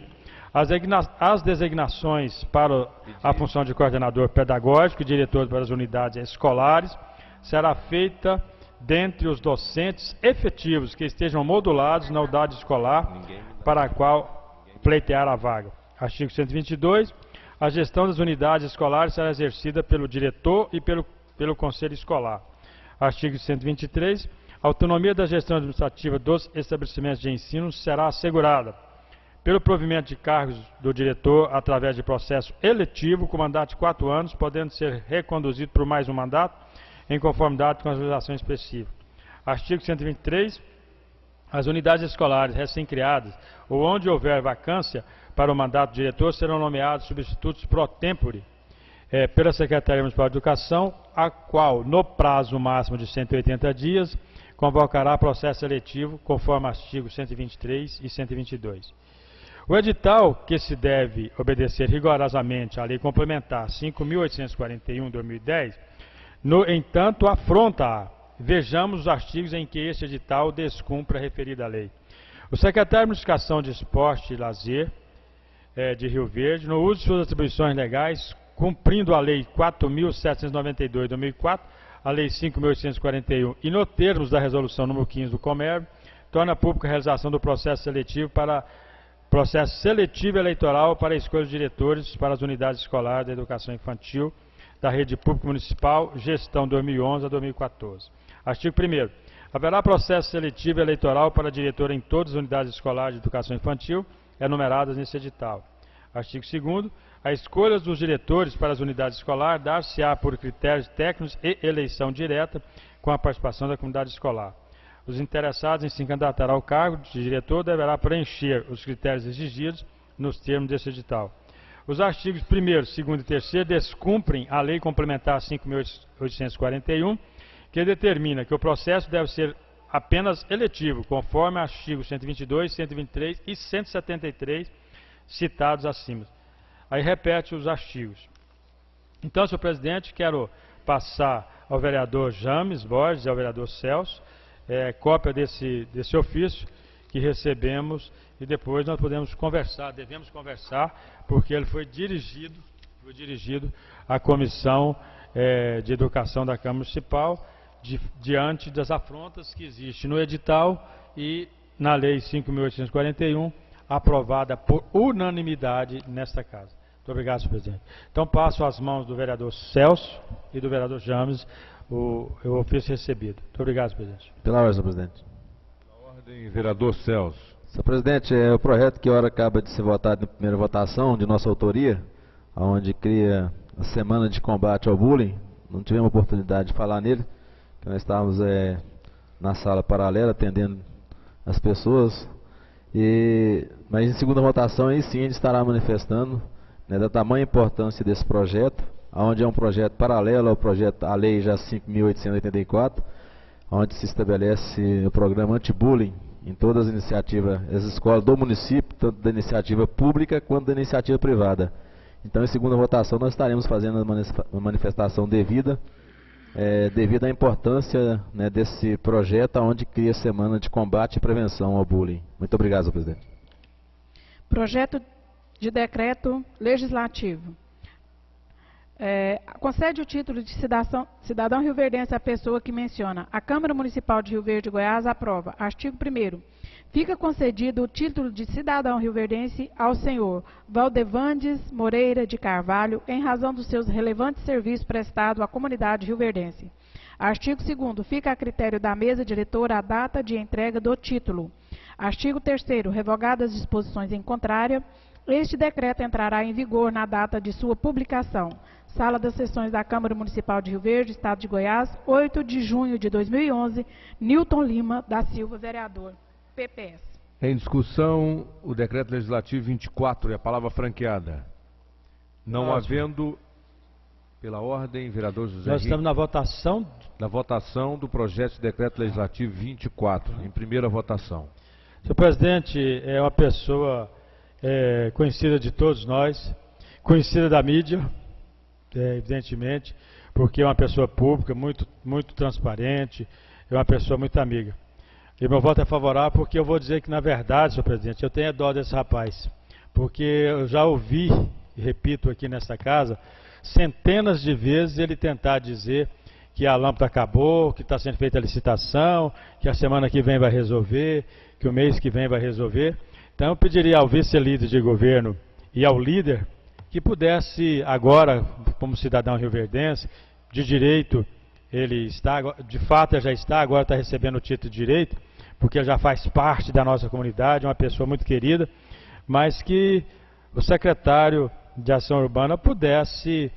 As designações para a função de coordenador pedagógico e diretor para as unidades escolares será feita dentre os docentes efetivos que estejam modulados na unidade escolar para a qual pleitear a vaga. Artigo 122. A gestão das unidades escolares será exercida pelo diretor e pelo conselho escolar. Artigo 123. A autonomia da gestão administrativa dos estabelecimentos de ensino será assegurada pelo provimento de cargos do diretor através de processo eletivo com mandato de 4 anos, podendo ser reconduzido por mais um mandato, em conformidade com a legislação específica. Artigo 123. As unidades escolares recém-criadas ou onde houver vacância para o mandato do diretor serão nomeados substitutos pro tempore pela Secretaria Municipal de Educação, a qual, no prazo máximo de 180 dias, convocará processo seletivo conforme artigos 123 e 122. O edital, que se deve obedecer rigorosamente à Lei Complementar 5.841 de 2010, no entanto, afronta-a. Vejamos os artigos em que este edital descumpre a referida lei. O secretário de Educação de Esporte e Lazer de Rio Verde, no uso de suas atribuições legais, cumprindo a Lei 4.792 de 2004, a Lei 5.841 e no termos da Resolução número 15 do Comerv, torna pública a realização do processo seletivo eleitoral para a escolha de diretores para as unidades escolares da educação infantil da Rede Pública Municipal, gestão 2011 a 2014. Artigo 1º. Haverá processo seletivo eleitoral para diretor em todas as unidades escolares de educação infantil enumeradas nesse edital. Artigo 2º. A escolha dos diretores para as unidades escolares dar-se-á por critérios técnicos e eleição direta com a participação da comunidade escolar. Os interessados em se candidatar ao cargo de diretor deverá preencher os critérios exigidos nos termos desse edital. Os artigos 1º, 2º e 3º descumprem a Lei Complementar 5.841, que determina que o processo deve ser apenas eletivo, conforme artigos 122, 123 e 173 citados acima. Aí repete os artigos. Então, senhor presidente, quero passar ao vereador James Borges e ao vereador Celso cópia desse ofício que recebemos e depois nós podemos conversar, devemos conversar, porque ele foi dirigido à Comissão de Educação da Câmara Municipal diante das afrontas que existem no edital e na Lei 5.841, aprovada por unanimidade nesta Casa. Muito obrigado, senhor presidente. Então passo às mãos do vereador Celso e do vereador James o ofício recebido. Muito obrigado, senhor presidente. Pela ordem, senhor presidente. Pela ordem, vereador Celso. Senhor presidente, é o projeto que agora acaba de ser votado em primeira votação, de nossa autoria, onde cria a Semana de Combate ao Bullying. Não tivemos oportunidade de falar nele, porque nós estávamos na sala paralela atendendo as pessoas. Mas em segunda votação aí sim a gente estará manifestando, né, da tamanha importância desse projeto, onde é um projeto paralelo ao projeto, à Lei já 5.884, onde se estabelece o programa anti-bullying em todas as iniciativas, as escolas do município, tanto da iniciativa pública quanto da iniciativa privada. Então, em segunda votação, nós estaremos fazendo a manifestação devida, devido à importância, né, desse projeto, onde cria a Semana de Combate e Prevenção ao Bullying. Muito obrigado, senhor presidente. Projeto de decreto legislativo. Concede o título de cidadão rioverdense à pessoa que menciona. A Câmara Municipal de Rio Verde, Goiás, aprova. Artigo 1º. Fica concedido o título de cidadão rioverdense ao senhor Valdevandes Moreira de Carvalho, em razão dos seus relevantes serviços prestados à comunidade rioverdense. Artigo 2º. Fica a critério da mesa diretora a data de entrega do título. Artigo 3º. Revogadas as disposições em contrária, este decreto entrará em vigor na data de sua publicação. Sala das Sessões da Câmara Municipal de Rio Verde, Estado de Goiás, 8 de junho de 2011, Nilton Lima da Silva, vereador, PPS. Em discussão, o decreto legislativo 24, e a palavra franqueada. Não havendo, pela ordem, vereador José Nós estamos Henrique, na votação do projeto de decreto legislativo 24, em primeira votação. Senhor presidente, é uma pessoa conhecida de todos nós, conhecida da mídia, evidentemente, porque é uma pessoa pública, muito transparente, é uma pessoa muito amiga. E meu voto é favorável porque eu vou dizer que, na verdade, senhor presidente, eu tenho dó desse rapaz, porque eu já ouvi, e repito aqui nesta casa, centenas de vezes ele tentar dizer que a lâmpada acabou, que está sendo feita a licitação, que a semana que vem vai resolver, que o mês que vem vai resolver. Então eu pediria ao vice-líder de governo e ao líder que pudesse agora, como cidadão rioverdense, de direito, ele está, de fato ele já está, agora está recebendo o título de direito, porque ele já faz parte da nossa comunidade, uma pessoa muito querida, mas que o secretário de Ação Urbana pudesse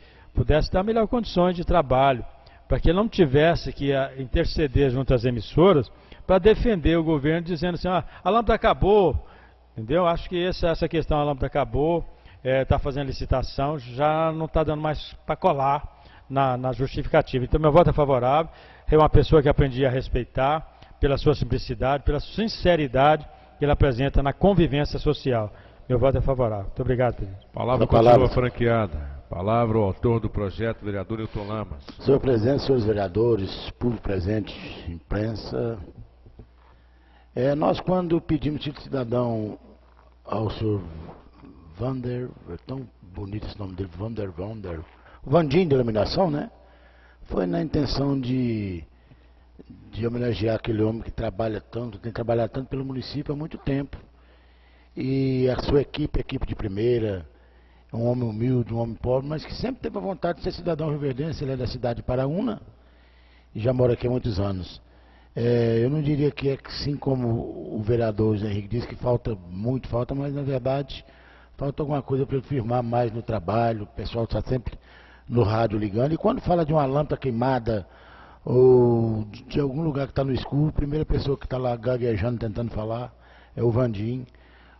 dar melhores condições de trabalho, para que ele não tivesse que interceder junto às emissoras para defender o governo, dizendo assim, a lâmpada acabou, entendeu? Acho que essa questão, a lâmpada acabou, está fazendo licitação, já não está dando mais para colar na justificativa. Então, meu voto é favorável. É uma pessoa que aprendi a respeitar pela sua simplicidade, pela sinceridade que ele apresenta na convivência social. Meu voto é favorável. Muito obrigado, presidente. Palavra continua franqueada. Palavra ao autor do projeto, vereador Nilton Lamas. Senhor presidente, senhores vereadores, público presente, imprensa. Nós, quando pedimos título de cidadão ao senhor Vander, é tão bonito esse nome dele, Vander, o Vandim de iluminação, né? Foi na intenção de homenagear aquele homem que trabalha tanto, tem trabalhado tanto pelo município há muito tempo. E a sua equipe, equipe de primeira, um homem humilde, um homem pobre, mas que sempre teve a vontade de ser cidadão rioverdense. Ele é da cidade de Paraúna e já mora aqui há muitos anos. Eu não diria que é assim como o vereador José Henrique disse, que falta, mas na verdade falta alguma coisa para ele firmar mais no trabalho. O pessoal está sempre no rádio ligando, e quando fala de uma lâmpada queimada ou de algum lugar que está no escuro, a primeira pessoa que está lá gaguejando, tentando falar, é o Vandim,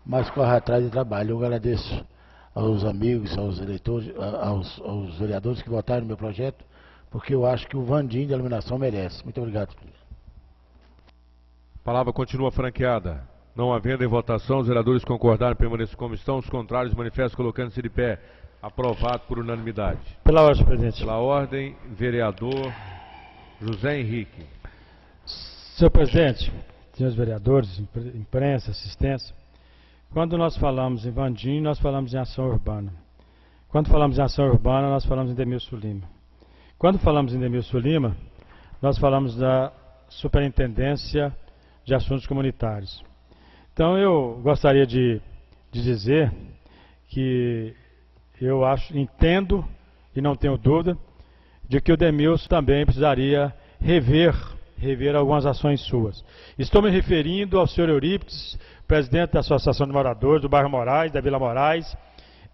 mas corre atrás de trabalho. Eu agradeço aos amigos, aos eleitores, aos vereadores que votaram no meu projeto, porque eu acho que o Vandim de iluminação merece. Muito obrigado. A palavra continua franqueada. Não havendo em votação, os vereadores concordaram em permanecer como estão, os contrários manifestam colocando-se de pé. Aprovado por unanimidade. Pela ordem, presidente. Pela ordem, vereador José Henrique. Senhor presidente, senhores vereadores, imprensa, assistência, quando nós falamos em Vandim, nós falamos em ação urbana. Quando falamos em ação urbana, nós falamos em Demilson Lima. Quando falamos em Demilson Lima, nós falamos da Superintendência de Assuntos Comunitários. Então eu gostaria de dizer que eu entendo e não tenho dúvida de que o Demilson também precisaria rever algumas ações suas. Estou me referindo ao senhor Eurípides, presidente da Associação de Moradores do bairro Moraes, da Vila Moraes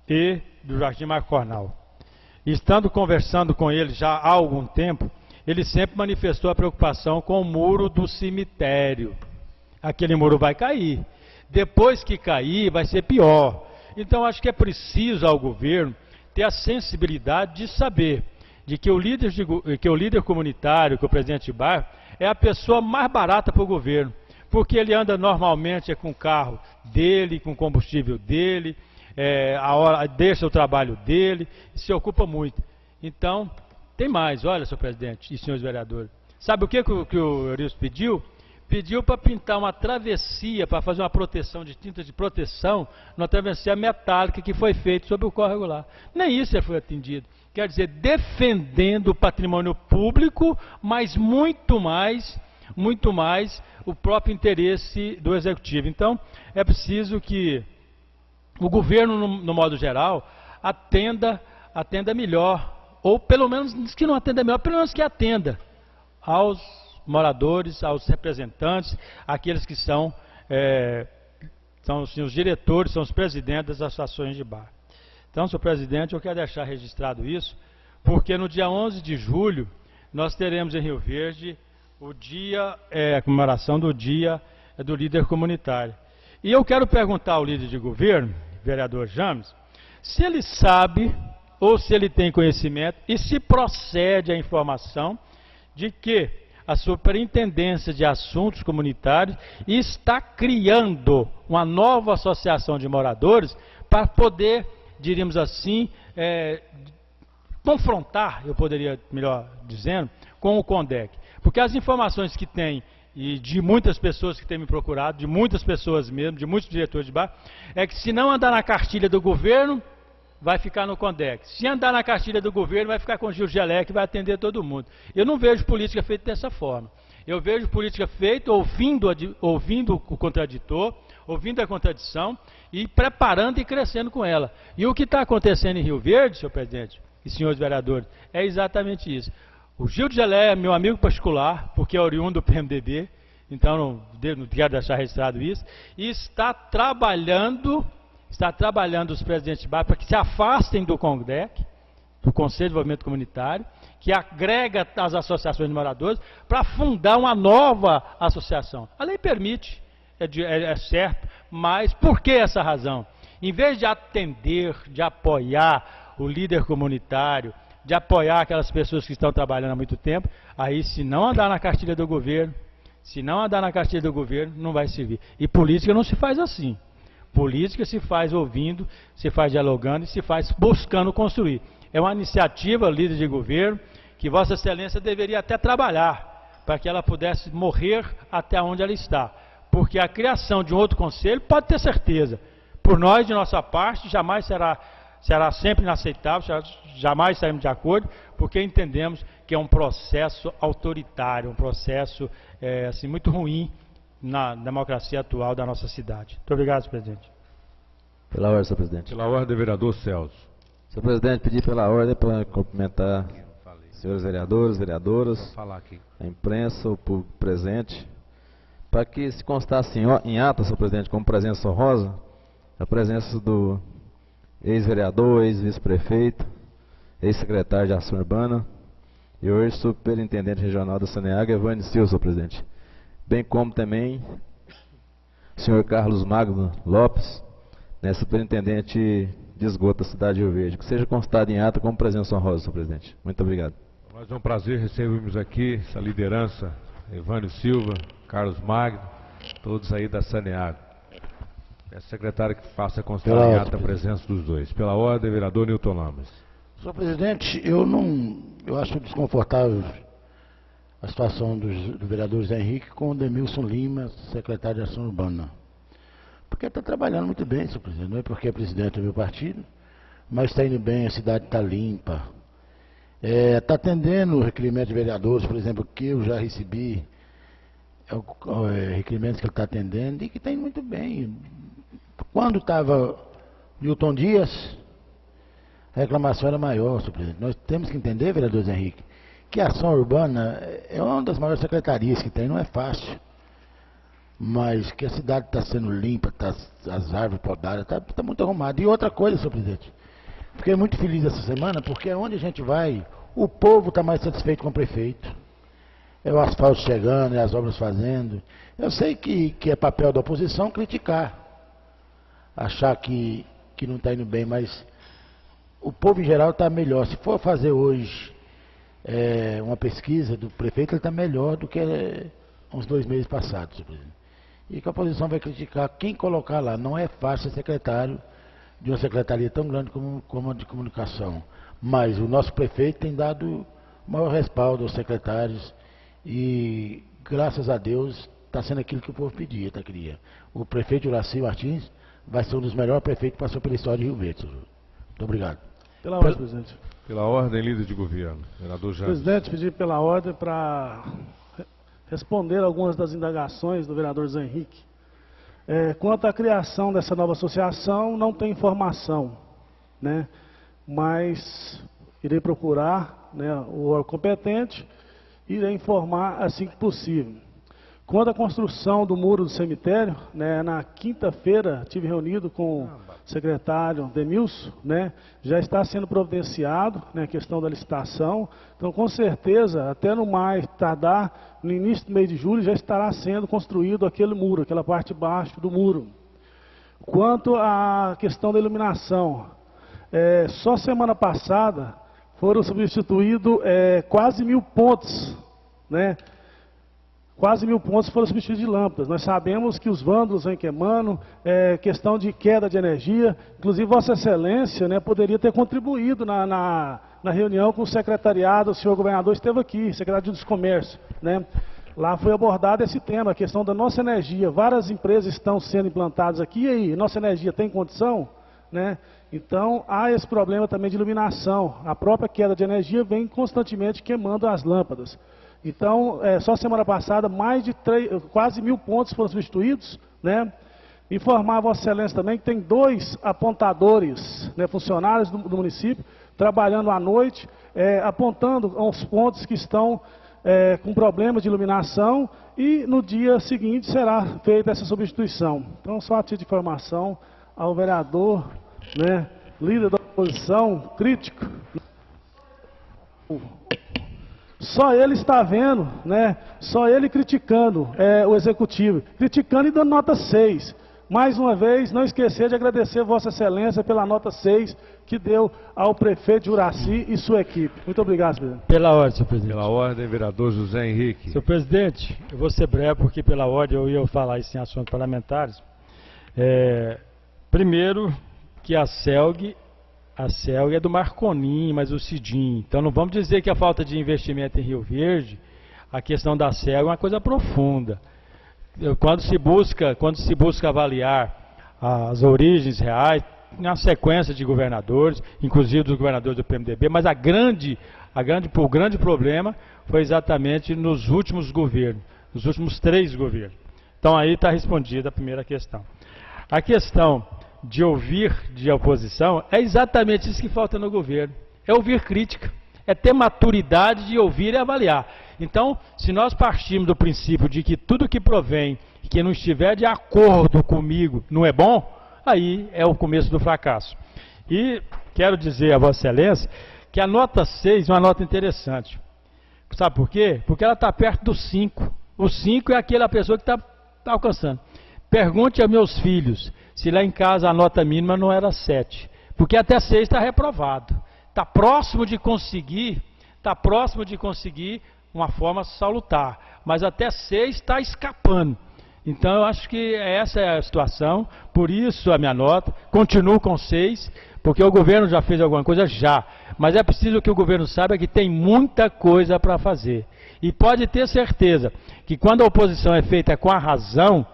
e do Jardim Marco Cornal. Estando conversando com ele já há algum tempo, ele sempre manifestou a preocupação com o muro do cemitério. Aquele muro vai cair. Depois que cair, vai ser pior. Então, acho que é preciso ao governo ter a sensibilidade de saber de que o líder comunitário, que o presidente de bairro, é a pessoa mais barata para o governo, porque ele anda normalmente com o carro dele, com o combustível dele, deixa o trabalho dele, se ocupa muito. Então, tem mais, olha, senhor presidente e senhores vereadores, sabe o que o Eurípides pediu? Pediu para pintar uma travessia, para fazer uma proteção de tinta de proteção, uma travessia metálica que foi feita sobre o córrego lá. Nem isso foi atendido. Quer dizer, defendendo o patrimônio público, mas muito mais o próprio interesse do executivo. Então, é preciso que o governo, no modo geral, atenda melhor, ou pelo menos que não atenda melhor, pelo menos que atenda aos moradores, aos representantes, aqueles que são os diretores, são os presidentes das associações de bairro. Então, senhor presidente, eu quero deixar registrado isso, porque no dia 11 de julho, nós teremos em Rio Verde a comemoração do Dia do Líder Comunitário. E eu quero perguntar ao líder de governo, vereador James, se ele sabe ou se ele tem conhecimento e se procede a informação de que a Superintendência de Assuntos Comunitários está criando uma nova associação de moradores para poder, diríamos assim, confrontar, eu poderia melhor dizendo, com o CONDEC. Porque as informações que tem, e de muitas pessoas que têm me procurado, de muitas pessoas mesmo, de muitos diretores de bairro, é que se não andar na cartilha do governo, vai ficar no CONDEC. Se andar na cartilha do governo, vai ficar com o Gil Gelé, que vai atender todo mundo. Eu não vejo política feita dessa forma. Eu vejo política feita ouvindo o contraditor, ouvindo a contradição e preparando e crescendo com ela. E o que está acontecendo em Rio Verde, senhor presidente e senhores vereadores, é exatamente isso. O Gil Gelé é meu amigo particular, porque é oriundo do PMDB, então não quero deixar registrado isso, e está trabalhando os presidentes de bairro para que se afastem do CONDEC, do Conselho de Desenvolvimento Comunitário, que agrega as associações de moradores, para fundar uma nova associação. A lei permite, é certo, mas por que essa razão? Em vez de atender, de apoiar o líder comunitário, de apoiar aquelas pessoas que estão trabalhando há muito tempo, aí se não andar na cartilha do governo, não vai servir. E política não se faz assim. Política se faz ouvindo, se faz dialogando e se faz buscando construir. É uma iniciativa, líder de governo, que Vossa Excelência deveria até trabalhar, para que ela pudesse morrer até onde ela está. Porque a criação de um outro conselho, pode ter certeza, por nós, de nossa parte, jamais será sempre inaceitável, jamais estaremos de acordo, porque entendemos que é um processo autoritário, um processo assim, muito ruim na democracia atual da nossa cidade. Muito obrigado, senhor presidente. Pela ordem, senhor presidente. Pela ordem, vereador Celso. Senhor presidente, pedi pela ordem para cumprimentar senhores vereadores, vereadoras, a imprensa, o público presente, para que se constasse em ata, senhor presidente, como presença honrosa, a presença do ex-vereador, ex-vice-prefeito, ex-secretário de Ação Urbana e hoje superintendente regional da Saneaga, Evânio Silva, senhor presidente. Bem como também o senhor Carlos Magno Lopes, superintendente de esgoto da cidade de Rio Verde. Que seja constado em ata como presença honrosa, senhor presidente. Muito obrigado. Mas é um prazer recebermos aqui essa liderança, Evânio Silva, Carlos Magno, todos aí da Saneaga. É secretário que faça constar em ata a presença dos dois. Pela ordem, vereador Newton Lamas. Senhor presidente, eu acho desconfortável a situação do vereador Zé Henrique com o Demilson Lima, secretário de Ação Urbana. Porque está trabalhando muito bem, senhor presidente. Não é porque é presidente do meu partido, mas está indo bem, a cidade está limpa. Está atendendo o requerimento de vereadores, por exemplo, que eu já recebi, requerimentos que ele está atendendo, e que está indo muito bem. Quando estava Newton Dias, a reclamação era maior, senhor presidente. Nós temos que entender, vereador Zé Henrique, que a ação urbana é uma das maiores secretarias que tem, não é fácil. Mas que a cidade está sendo limpa, as árvores podadas, está muito arrumada. E outra coisa, senhor presidente, fiquei muito feliz essa semana, porque onde a gente vai, o povo está mais satisfeito com o prefeito. É o asfalto chegando, é as obras fazendo. Eu sei que é papel da oposição criticar, achar que não está indo bem, mas o povo em geral está melhor. Se for fazer hoje uma pesquisa do prefeito, ele está melhor do que uns 2 meses passados, senhor presidente. E que a oposição vai criticar quem colocar lá. Não é fácil ser secretário de uma secretaria tão grande como a de comunicação. Mas o nosso prefeito tem dado maior respaldo aos secretários e, graças a Deus, está sendo aquilo que o povo pedia, queria. O prefeito Juraci Martins vai ser um dos melhores prefeitos que passou pela história de Rio Verde, senhor. Muito obrigado. Pela ordem, presidente. Pela ordem, líder de governo. Vereador James. Presidente, pedi pela ordem para responder algumas das indagações do vereador Zé Henrique. Quanto à criação dessa nova associação, não tem informação, né? Mas irei procurar, né, o órgão competente e irei informar assim que possível. Quanto à construção do muro do cemitério, né, na quinta-feira estive reunido com o secretário Demilson, né, já está sendo providenciado, né, a questão da licitação. Então, com certeza, até no mais tardar, no início do mês de julho, já estará sendo construído aquele muro, aquela parte de baixo do muro. Quanto à questão da iluminação, só semana passada foram substituídos quase 1.000 pontos, né? Quase 1.000 pontos foram substituídos de lâmpadas. Nós sabemos que os vândalos vêm queimando, questão de queda de energia. Inclusive, Vossa Excelência, né, poderia ter contribuído na reunião com o secretariado, o senhor governador esteve aqui, secretário de Comércio, né? Lá foi abordado esse tema, a questão da nossa energia. Várias empresas estão sendo implantadas aqui, e aí, nossa energia tem condição? Né? Então, há esse problema também de iluminação. A própria queda de energia vem constantemente queimando as lâmpadas. Então, só semana passada, quase 1.000 pontos foram substituídos, né? Informar a Vossa Excelência também que tem 2 apontadores, né, funcionários do município, trabalhando à noite, apontando aos pontos que estão com problemas de iluminação, e no dia seguinte será feita essa substituição. Então, só a título de informação ao vereador, né, líder da oposição, crítico. Só ele está vendo, né? Só ele criticando o executivo, criticando e dando nota 6. Mais uma vez, não esquecer de agradecer Vossa Excelência pela nota 6 que deu ao prefeito Juraci e sua equipe. Muito obrigado, presidente. Pela ordem, senhor presidente. Pela ordem, vereador José Henrique. Senhor presidente, eu vou ser breve porque pela ordem eu ia falar isso em assuntos parlamentares. Primeiro, que a CELG é do Marconim, mas o Cidim. Então não vamos dizer que a falta de investimento em Rio Verde, a questão da CELG é uma coisa profunda. Quando se busca avaliar as origens reais, na sequência de governadores, inclusive dos governadores do PMDB, mas o grande problema foi exatamente nos últimos governos, nos últimos 3 governos. Então aí está respondida a primeira questão. A questão de ouvir de oposição é exatamente isso que falta no governo, é ouvir crítica, é ter maturidade de ouvir e avaliar. Então, se nós partirmos do princípio de que tudo que provém, que não estiver de acordo comigo, não é bom, aí é o começo do fracasso. E quero dizer a Vossa Excelência que a nota 6 é uma nota interessante. Sabe por quê? Porque ela está perto do 5. O 5 é aquela pessoa que está alcançando. Pergunte a meus filhos se lá em casa a nota mínima não era 7. Porque até 6 está reprovado. Está próximo de conseguir uma forma salutar. Mas até 6 está escapando. Então eu acho que essa é a situação. Por isso a minha nota, continuo com 6, Porque o governo já fez alguma coisa? Já. Mas é preciso que o governo saiba que tem muita coisa para fazer. E pode ter certeza que quando a oposição é feita com a razão,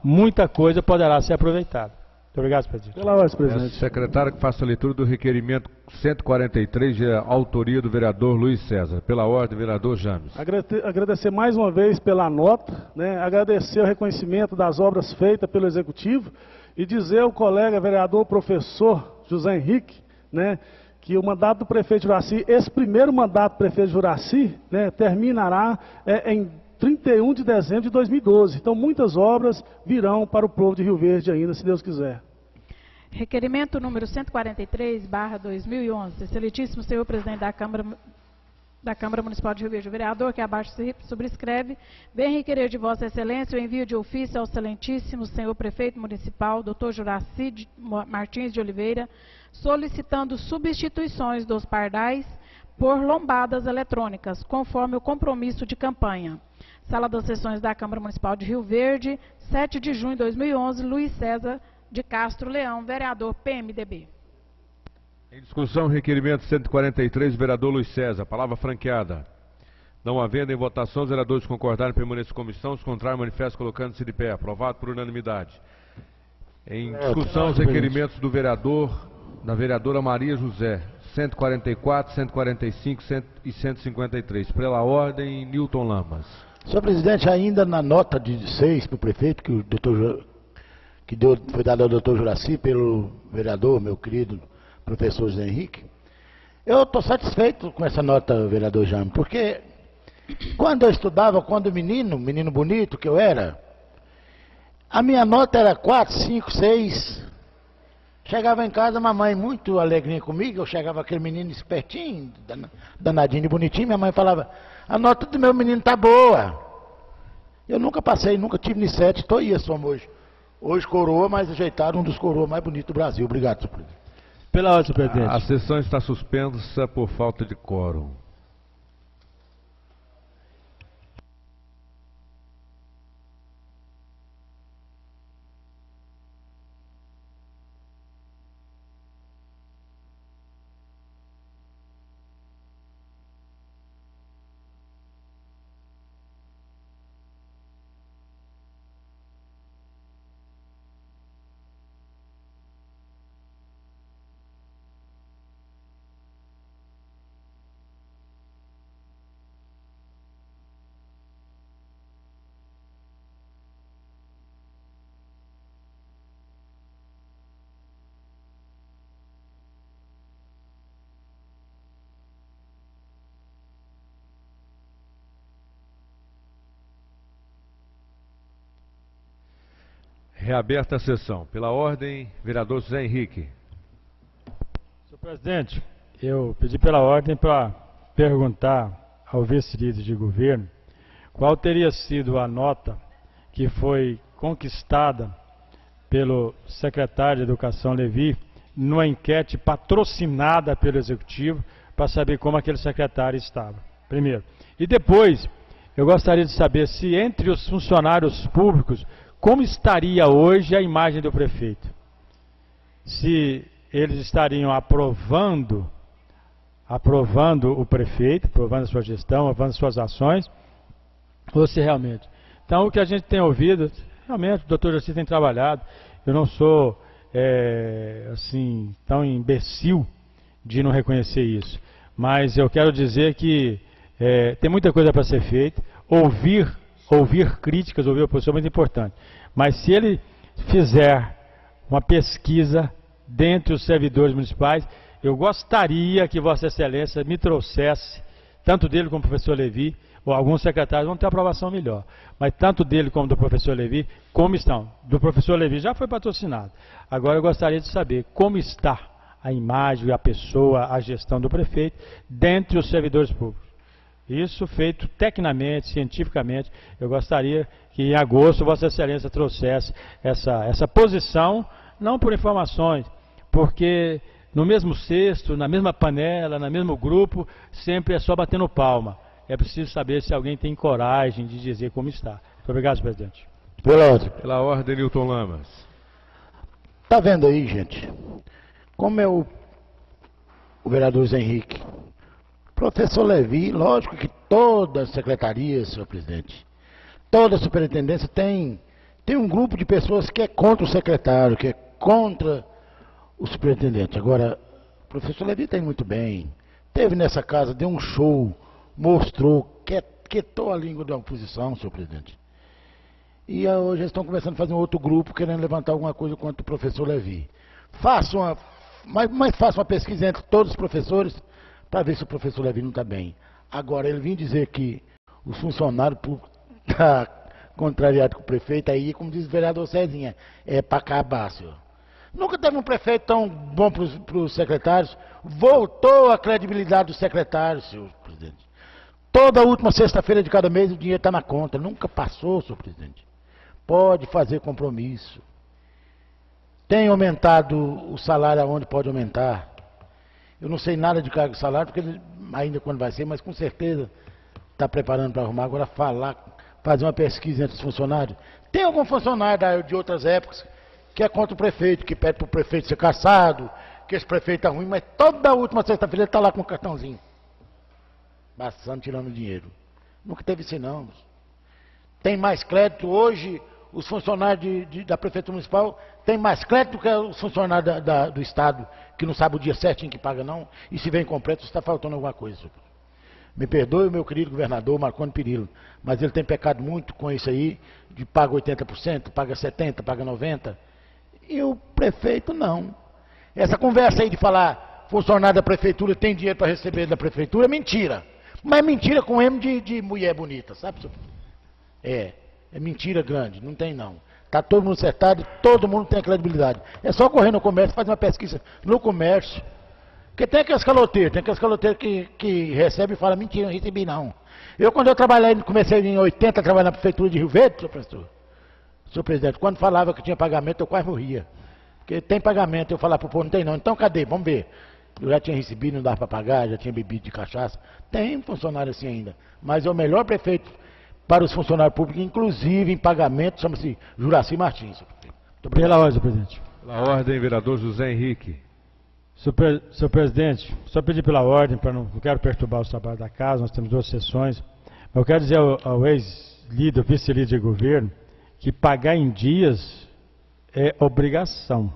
muita coisa poderá ser aproveitada. Muito obrigado, presidente. Pela ordem, presidente. Secretário que faça a leitura do requerimento 143, de autoria do vereador Luiz César. Pela ordem, vereador James. Agradecer mais uma vez pela nota, né? Agradecer o reconhecimento das obras feitas pelo Executivo e dizer ao colega vereador professor José Henrique, né, que o mandato do prefeito Juraci, esse primeiro mandato do prefeito Juraci, né, terminará em 31 de dezembro de 2012. Então, muitas obras virão para o povo de Rio Verde ainda, se Deus quiser. Requerimento número 143/2011. Excelentíssimo senhor presidente da Câmara Municipal de Rio Verde, o vereador que abaixo se subscreve, vem requerer de Vossa Excelência o envio de ofício ao excelentíssimo senhor prefeito municipal, Dr. Juraci Martins de Oliveira, solicitando substituições dos pardais por lombadas eletrônicas, conforme o compromisso de campanha. Sala das Sessões da Câmara Municipal de Rio Verde, 7 de junho de 2011, Luiz César de Castro Leão, vereador PMDB. Em discussão, requerimento 143, vereador Luiz César. Palavra franqueada. Não havendo em votação, os vereadores concordarem em permanência em comissão, os contrários manifestam colocando-se de pé. Aprovado por unanimidade. Em discussão, os requerimentos do vereador, da vereadora Maria José, 144, 145 e 153. Pela ordem, Newton Lamas. Senhor presidente, ainda na nota de 6 para o prefeito, que foi dada ao doutor Juraci pelo vereador, meu querido professor José Henrique, eu estou satisfeito com essa nota, vereador Jaime, porque quando eu estudava, quando menino bonito que eu era, a minha nota era 4, 5, 6. Chegava em casa, mamãe muito alegrinha comigo, eu chegava aquele menino espertinho, danadinho e bonitinho, minha mãe falava, a nota do meu menino tá boa. Eu nunca passei, nunca tive nem 7, estou aí, somos hoje. Hoje coroa, mais ajeitado, um dos coroas mais bonitos do Brasil. Obrigado, senhor presidente. Pela ordem, senhor presidente. A sessão está suspensa por falta de quórum. Reaberta a sessão. Pela ordem, vereador José Henrique. Senhor presidente, eu pedi pela ordem para perguntar ao vice-líder de governo qual teria sido a nota que foi conquistada pelo secretário de Educação Levi numa enquete patrocinada pelo Executivo para saber como aquele secretário estava, primeiro. E depois, eu gostaria de saber se entre os funcionários públicos, como estaria hoje a imagem do prefeito? Se eles estariam aprovando o prefeito, aprovando a sua gestão, aprovando as suas ações, ou se realmente... Então, o que a gente tem ouvido, realmente, o doutor Juraci tem trabalhado, eu não sou, assim, tão imbecil de não reconhecer isso, mas eu quero dizer que tem muita coisa para ser feita, ouvir críticas, ouvir a oposição é muito importante. Mas se ele fizer uma pesquisa dentre os servidores municipais, eu gostaria que Vossa Excelência me trouxesse, tanto dele como do professor Levi, ou alguns secretários vão ter aprovação melhor, mas tanto dele como do professor Levi, como estão. Do professor Levi já foi patrocinado. Agora eu gostaria de saber como está a imagem, a pessoa, a gestão do prefeito dentre os servidores públicos. Isso feito tecnicamente, cientificamente. Eu gostaria que em agosto Vossa Excelência trouxesse essa posição, não por informações, porque no mesmo cesto, na mesma panela, no mesmo grupo, sempre é só batendo palma. É preciso saber se alguém tem coragem de dizer como está. Muito obrigado, senhor presidente. Pela ordem, Newton Lamas. Tá vendo aí, gente? como é o vereador Zé Henrique, professor Levi, lógico que toda a secretaria, senhor presidente, toda a superintendência tem um grupo de pessoas que é contra o secretário, que é contra o superintendente. Agora, o professor Levi está indo muito bem, esteve nessa casa, deu um show, mostrou, quietou a língua da oposição, senhor presidente. E hoje eles estão começando a fazer um outro grupo querendo levantar alguma coisa contra o professor Levi. Faça uma pesquisa entre todos os professores para ver se o professor Levi não está bem. Agora, ele vem dizer que os funcionários estão contrariados com o prefeito, aí, como diz o vereador Cezinha, é para acabar, senhor. Nunca teve um prefeito tão bom para os secretários. Voltou a credibilidade dos secretários, senhor presidente. Toda última sexta-feira de cada mês o dinheiro está na conta. Nunca passou, senhor presidente. Pode fazer compromisso. Tem aumentado o salário aonde pode aumentar. Eu não sei nada de cargo de salário, porque ele, ainda quando vai ser, mas com certeza está preparando para arrumar. Agora fazer uma pesquisa entre os funcionários. Tem algum funcionário de outras épocas que é contra o prefeito, que pede para o prefeito ser cassado, que esse prefeito está ruim, mas toda última sexta-feira ele está lá com um cartãozinho. Passando, tirando dinheiro. Nunca teve isso não. Tem mais crédito hoje, os funcionários da Prefeitura Municipal têm mais crédito que os funcionários do Estado, que não sabe o dia certinho que paga não, e se vem completo, está faltando alguma coisa. Me perdoe, meu querido governador Marconi Perillo, mas ele tem pecado muito com isso aí, de paga 80%, paga 70%, paga 90%, e o prefeito não. Essa conversa aí de falar funcionário da Prefeitura tem dinheiro para receber da Prefeitura é mentira. Mas mentira com M de mulher bonita, sabe, senhor? É mentira grande, não tem não. Está todo mundo acertado, todo mundo tem a credibilidade. É só correr no comércio, fazer uma pesquisa no comércio. Porque tem aqueles caloteiros, que recebem e falam, mentira, não recebi não. Quando eu trabalhei, comecei em 80 a trabalhar na Prefeitura de Rio Verde, senhor presidente, quando falava que tinha pagamento, eu quase morria. Porque tem pagamento, eu falava para o povo, não tem não. Então cadê? Vamos ver. Eu já tinha recebido, não dava para pagar, já tinha bebido de cachaça. Tem funcionário assim ainda. Mas é o melhor prefeito para os funcionários públicos, inclusive em pagamento, chama-se Juraci Martins. Pela ordem, presidente. Pela ordem, vereador José Henrique. Senhor presidente, só pedir pela ordem, para não quero perturbar o trabalho da casa, nós temos 2 sessões. Mas eu quero dizer ao ex-líder, vice-líder de governo, que pagar em dias é obrigação.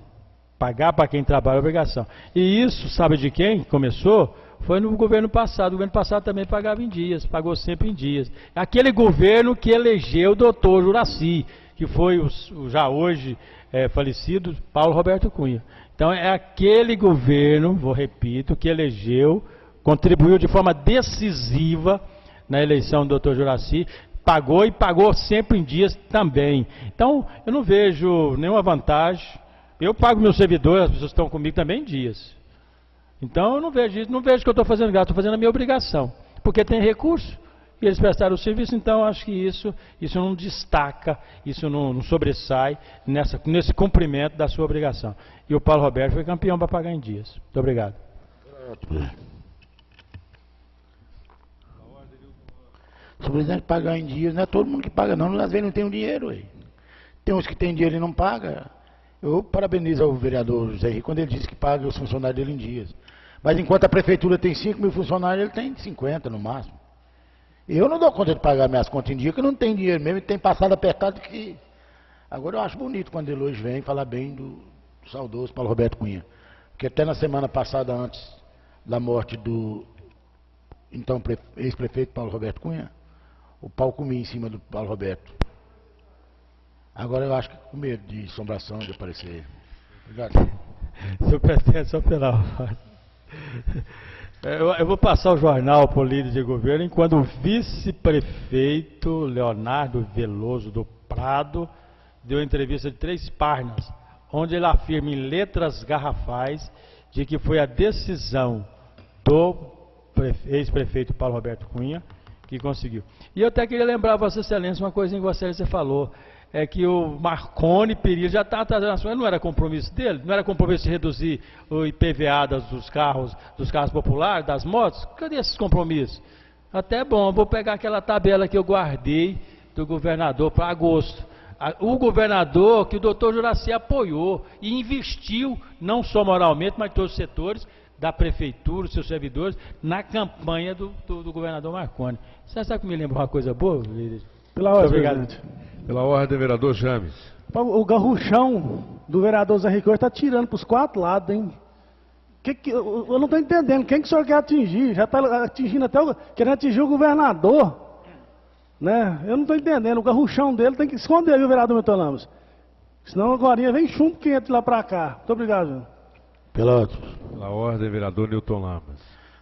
Pagar para quem trabalha é obrigação. E isso, sabe de quem começou? Foi no governo passado. O governo passado também pagava em dias, pagou sempre em dias. Aquele governo que elegeu o doutor Juraci, que foi o já hoje falecido Paulo Roberto Cunha. Então é aquele governo, repito, que elegeu, contribuiu de forma decisiva na eleição do doutor Juraci, pagou e pagou sempre em dias também. Então eu não vejo nenhuma vantagem. Eu pago meus servidores, as pessoas que estão comigo também em dias. Então eu não vejo isso, não vejo que eu estou fazendo gasto, estou fazendo a minha obrigação. Porque tem recurso e eles prestaram o serviço, então acho que isso não destaca, isso não sobressai nesse cumprimento da sua obrigação. E o Paulo Roberto foi campeão para pagar em dias. Muito obrigado. Se o presidente pagar em dias, não é todo mundo que paga não, às vezes não tem o dinheiro aí. Tem uns que tem dinheiro e não paga. Eu parabenizo ao vereador José Henrique quando ele disse que paga os funcionários dele em dias. Mas enquanto a prefeitura tem 5 mil funcionários, ele tem 50 no máximo. Eu não dou conta de pagar minhas contas em dia, porque não tem dinheiro mesmo, e tem passado apertado que... Agora eu acho bonito quando ele hoje vem falar bem do saudoso Paulo Roberto Cunha. Porque até na semana passada, antes da morte do então ex-prefeito Paulo Roberto Cunha, o pau comia em cima do Paulo Roberto. Agora eu acho que com medo de assombração, de aparecer. Obrigado. Senhor presidente, só pela ordem. Eu vou passar o jornal para o líder de governo, enquanto o vice-prefeito Leonardo Veloso do Prado deu entrevista de 3 páginas, onde ele afirma em letras garrafais de que foi a decisão do ex-prefeito Paulo Roberto Cunha que conseguiu. E eu até queria lembrar a Vossa Excelência uma coisa em que Vossa Excelência falou, é que o Marconi Perillo já está trazendo, não era compromisso dele? Não era compromisso de reduzir o IPVA dos carros populares, das motos? Cadê esses compromissos? Até bom, vou pegar aquela tabela que eu guardei do governador para agosto. O governador, que o doutor Juracy apoiou e investiu, não só moralmente, mas em todos os setores da prefeitura, os seus servidores, na campanha do governador Marconi. Você sabe que me lembra uma coisa boa, líder? Pela ordem, obrigado. presidente. Pela ordem, vereador James. O garruchão do vereador Zé Ricardo está tirando para os 4 lados, hein? Eu não estou entendendo. Quem que o senhor quer atingir? Já está atingindo querendo atingir o governador. Né? Eu não estou entendendo. O garruchão dele tem que esconder aí o vereador Milton Lamas. Senão agora vem chumbo quente lá para cá. Muito obrigado. Pela ordem, vereador Newton Lamas.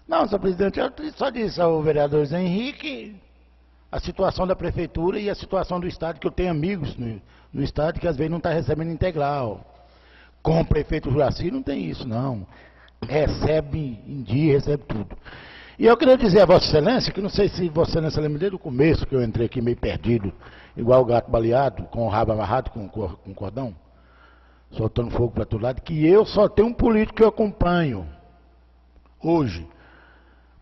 Não, senhor presidente, eu só disse ao vereador Zé Henrique a situação da prefeitura e a situação do Estado, que eu tenho amigos no Estado que às vezes não está recebendo integral. Com o prefeito Juracy não tem isso, não. Recebe em dia, recebe tudo. E eu queria dizer a Vossa Excelência, que não sei se Vossa Excelência lembra desde o começo, que eu entrei aqui meio perdido, igual o gato baleado, com o rabo amarrado com cordão, soltando fogo para todo lado, que eu só tenho um político que eu acompanho hoje.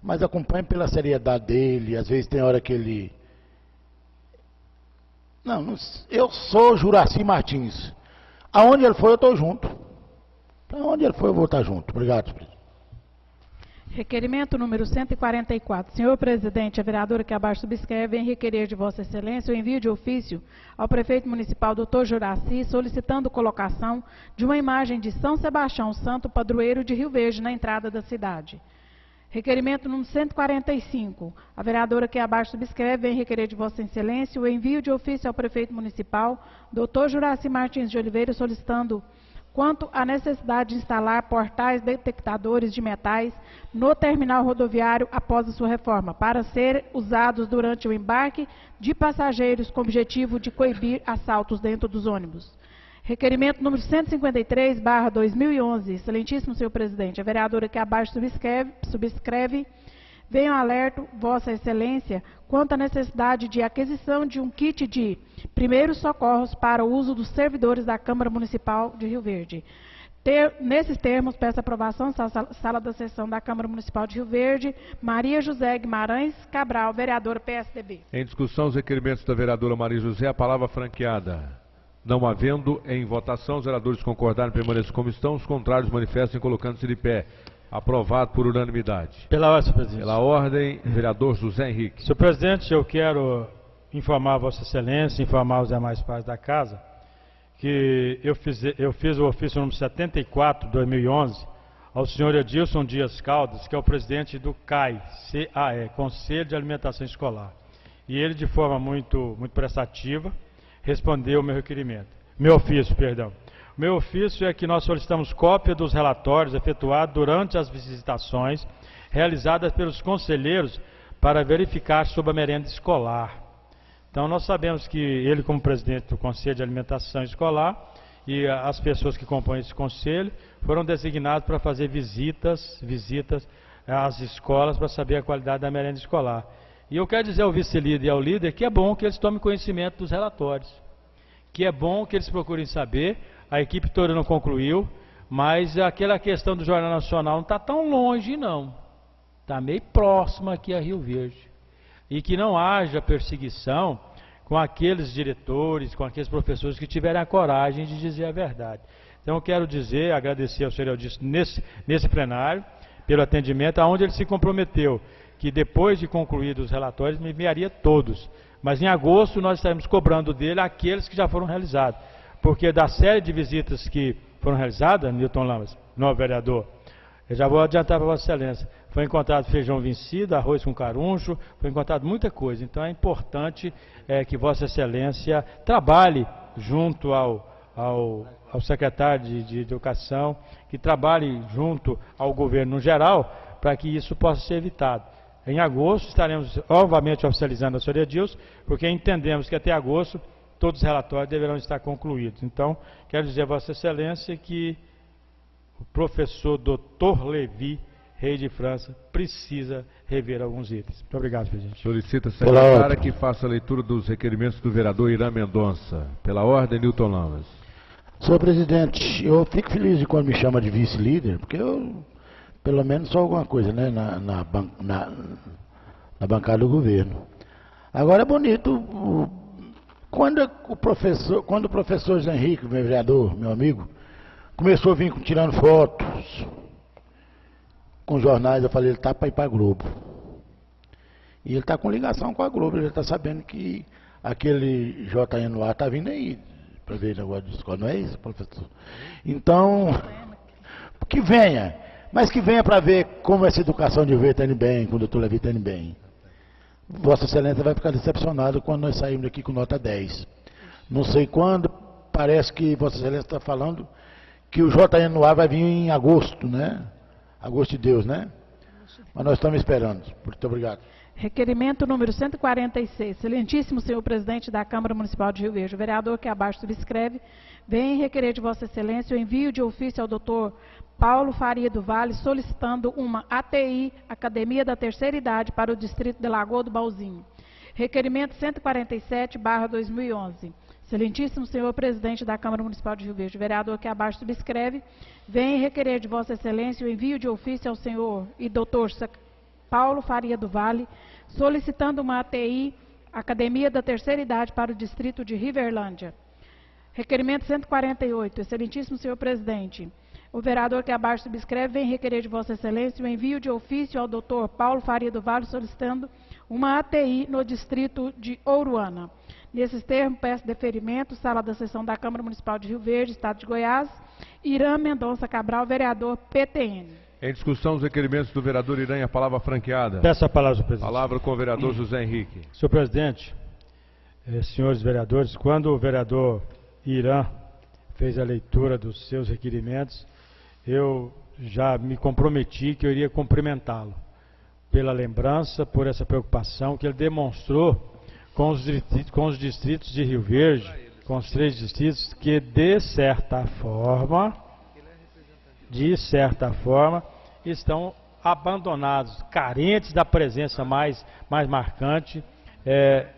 Mas acompanho pela seriedade dele, às vezes tem hora que ele... Não, eu sou Juracy Martins. Aonde ele for, eu estou junto. Aonde ele for, eu vou estar junto. Obrigado, presidente. Requerimento número 144. Senhor presidente, a vereadora que abaixo subscreve em requerer de Vossa Excelência o envio de ofício ao prefeito municipal Dr. Juracy solicitando colocação de uma imagem de São Sebastião Santo, padroeiro de Rio Verde, na entrada da cidade. Requerimento número 145. A vereadora que abaixo subscreve em requerer de Vossa Excelência o envio de ofício ao prefeito municipal Dr. Juracy Martins de Oliveira solicitando quanto à necessidade de instalar portais detectadores de metais no terminal rodoviário após a sua reforma, para ser usados durante o embarque de passageiros com objetivo de coibir assaltos dentro dos ônibus. Requerimento número 153/2011. Excelentíssimo senhor presidente, a vereadora que abaixo subscreve venho alerto Vossa Excelência quanto à necessidade de aquisição de um kit de primeiros socorros para o uso dos servidores da Câmara Municipal de Rio Verde. Nesses termos, peço aprovação, sala da sessão da Câmara Municipal de Rio Verde, Maria José Guimarães Cabral, vereadora PSDB. Em discussão, os requerimentos da vereadora Maria José, a palavra franqueada. Não havendo em votação, os vereadores concordarem permaneçam como estão, os contrários manifestem colocando-se de pé. Aprovado por unanimidade. Pela ordem, senhor presidente. Pela ordem, vereador José Henrique. Senhor presidente, eu quero informar a Vossa Excelência, informar os demais pares da casa, que eu fiz o ofício número 74/2011 ao senhor Edilson Dias Caldas, que é o presidente do CAE, Conselho de Alimentação Escolar. E ele, de forma muito prestativa, respondeu o meu ofício. Meu ofício é que nós solicitamos cópia dos relatórios efetuados durante as visitações realizadas pelos conselheiros para verificar sobre a merenda escolar. Então, nós sabemos que ele, como presidente do Conselho de Alimentação Escolar, e as pessoas que compõem esse conselho, foram designados para fazer visitas às escolas para saber a qualidade da merenda escolar. E eu quero dizer ao vice-líder e ao líder que é bom que eles tomem conhecimento dos relatórios, que é bom que eles procurem saber. A equipe toda não concluiu, mas aquela questão do Jornal Nacional não está tão longe, não. Está meio próximo aqui a Rio Verde. E que não haja perseguição com aqueles diretores, com aqueles professores que tiverem a coragem de dizer a verdade. Então eu quero agradecer ao senhor Eudício nesse plenário, pelo atendimento, aonde ele se comprometeu que depois de concluídos os relatórios me enviaria todos. Mas em agosto nós estaremos cobrando dele aqueles que já foram realizados. Porque da série de visitas que foram realizadas, Newton Lamas, novo vereador, eu já vou adiantar para Vossa Excelência, foi encontrado feijão vencido, arroz com caruncho, foi encontrado muita coisa. Então é importante que Vossa Excelência trabalhe junto ao secretário de Educação, que trabalhe junto ao governo no geral, para que isso possa ser evitado. Em agosto estaremos novamente oficializando a senhora Edilson, porque entendemos que até agosto todos os relatórios deverão estar concluídos. Então, quero dizer a Vossa Excelência que o professor Dr. Levi, rei de França, precisa rever alguns itens. Muito obrigado, presidente. Solicita a secretária que faça a leitura dos requerimentos do vereador Irã Mendonça. Pela ordem, Newton Lamas. Senhor presidente, eu fico feliz de quando me chama de vice-líder, porque eu, pelo menos, sou alguma coisa, né, na bancada do governo. Agora é bonito Quando o professor Zé Henrique, meu vereador, meu amigo, começou a vir tirando fotos com jornais, eu falei, ele está para ir para a Globo. E ele está com ligação com a Globo, ele já está sabendo que aquele JNA está vindo aí para ver o negócio de escola, não é isso, professor? Então, que venha, mas que venha para ver como essa educação de ver está indo bem, com o doutor Levi está indo bem. Vossa Excelência vai ficar decepcionado quando nós saímos daqui com nota 10. Não sei quando, parece que Vossa Excelência está falando que o JNA vai vir em agosto, né? Agosto de Deus, né? Mas nós estamos esperando. Muito obrigado. Requerimento número 146. Excelentíssimo senhor presidente da Câmara Municipal de Rio Verde, o vereador que abaixo subscreve, vem requerer de Vossa Excelência o envio de ofício ao doutor Paulo Faria do Vale, solicitando uma ATI, Academia da Terceira Idade, para o distrito de Lagoa do Bauzinho. Requerimento 147/2011. Excelentíssimo senhor presidente da Câmara Municipal de Rio Verde, o vereador que abaixo subscreve, vem requerer de Vossa Excelência o envio de ofício ao senhor e doutor Paulo Faria do Vale, solicitando uma ATI, Academia da Terceira Idade, para o distrito de Riverlândia. Requerimento 148. Excelentíssimo senhor presidente, o vereador que abaixo subscreve vem requerer de Vossa Excelência o envio de ofício ao doutor Paulo Faria do Vale, solicitando uma ATI no distrito de Ouruana. Nesses termos, peço deferimento, sala da sessão da Câmara Municipal de Rio Verde, Estado de Goiás, Irã Mendonça Cabral, vereador PTN. Em discussão, os requerimentos do vereador Irã, a palavra franqueada. Peço a palavra, senhor presidente. Palavra com o vereador José Henrique. Senhor presidente, senhores vereadores, quando o vereador Irã fez a leitura dos seus requerimentos, eu já me comprometi que eu iria cumprimentá-lo pela lembrança, por essa preocupação que ele demonstrou com os distritos de Rio Verde, com os 3 distritos, que de certa forma, estão abandonados, carentes da presença mais marcante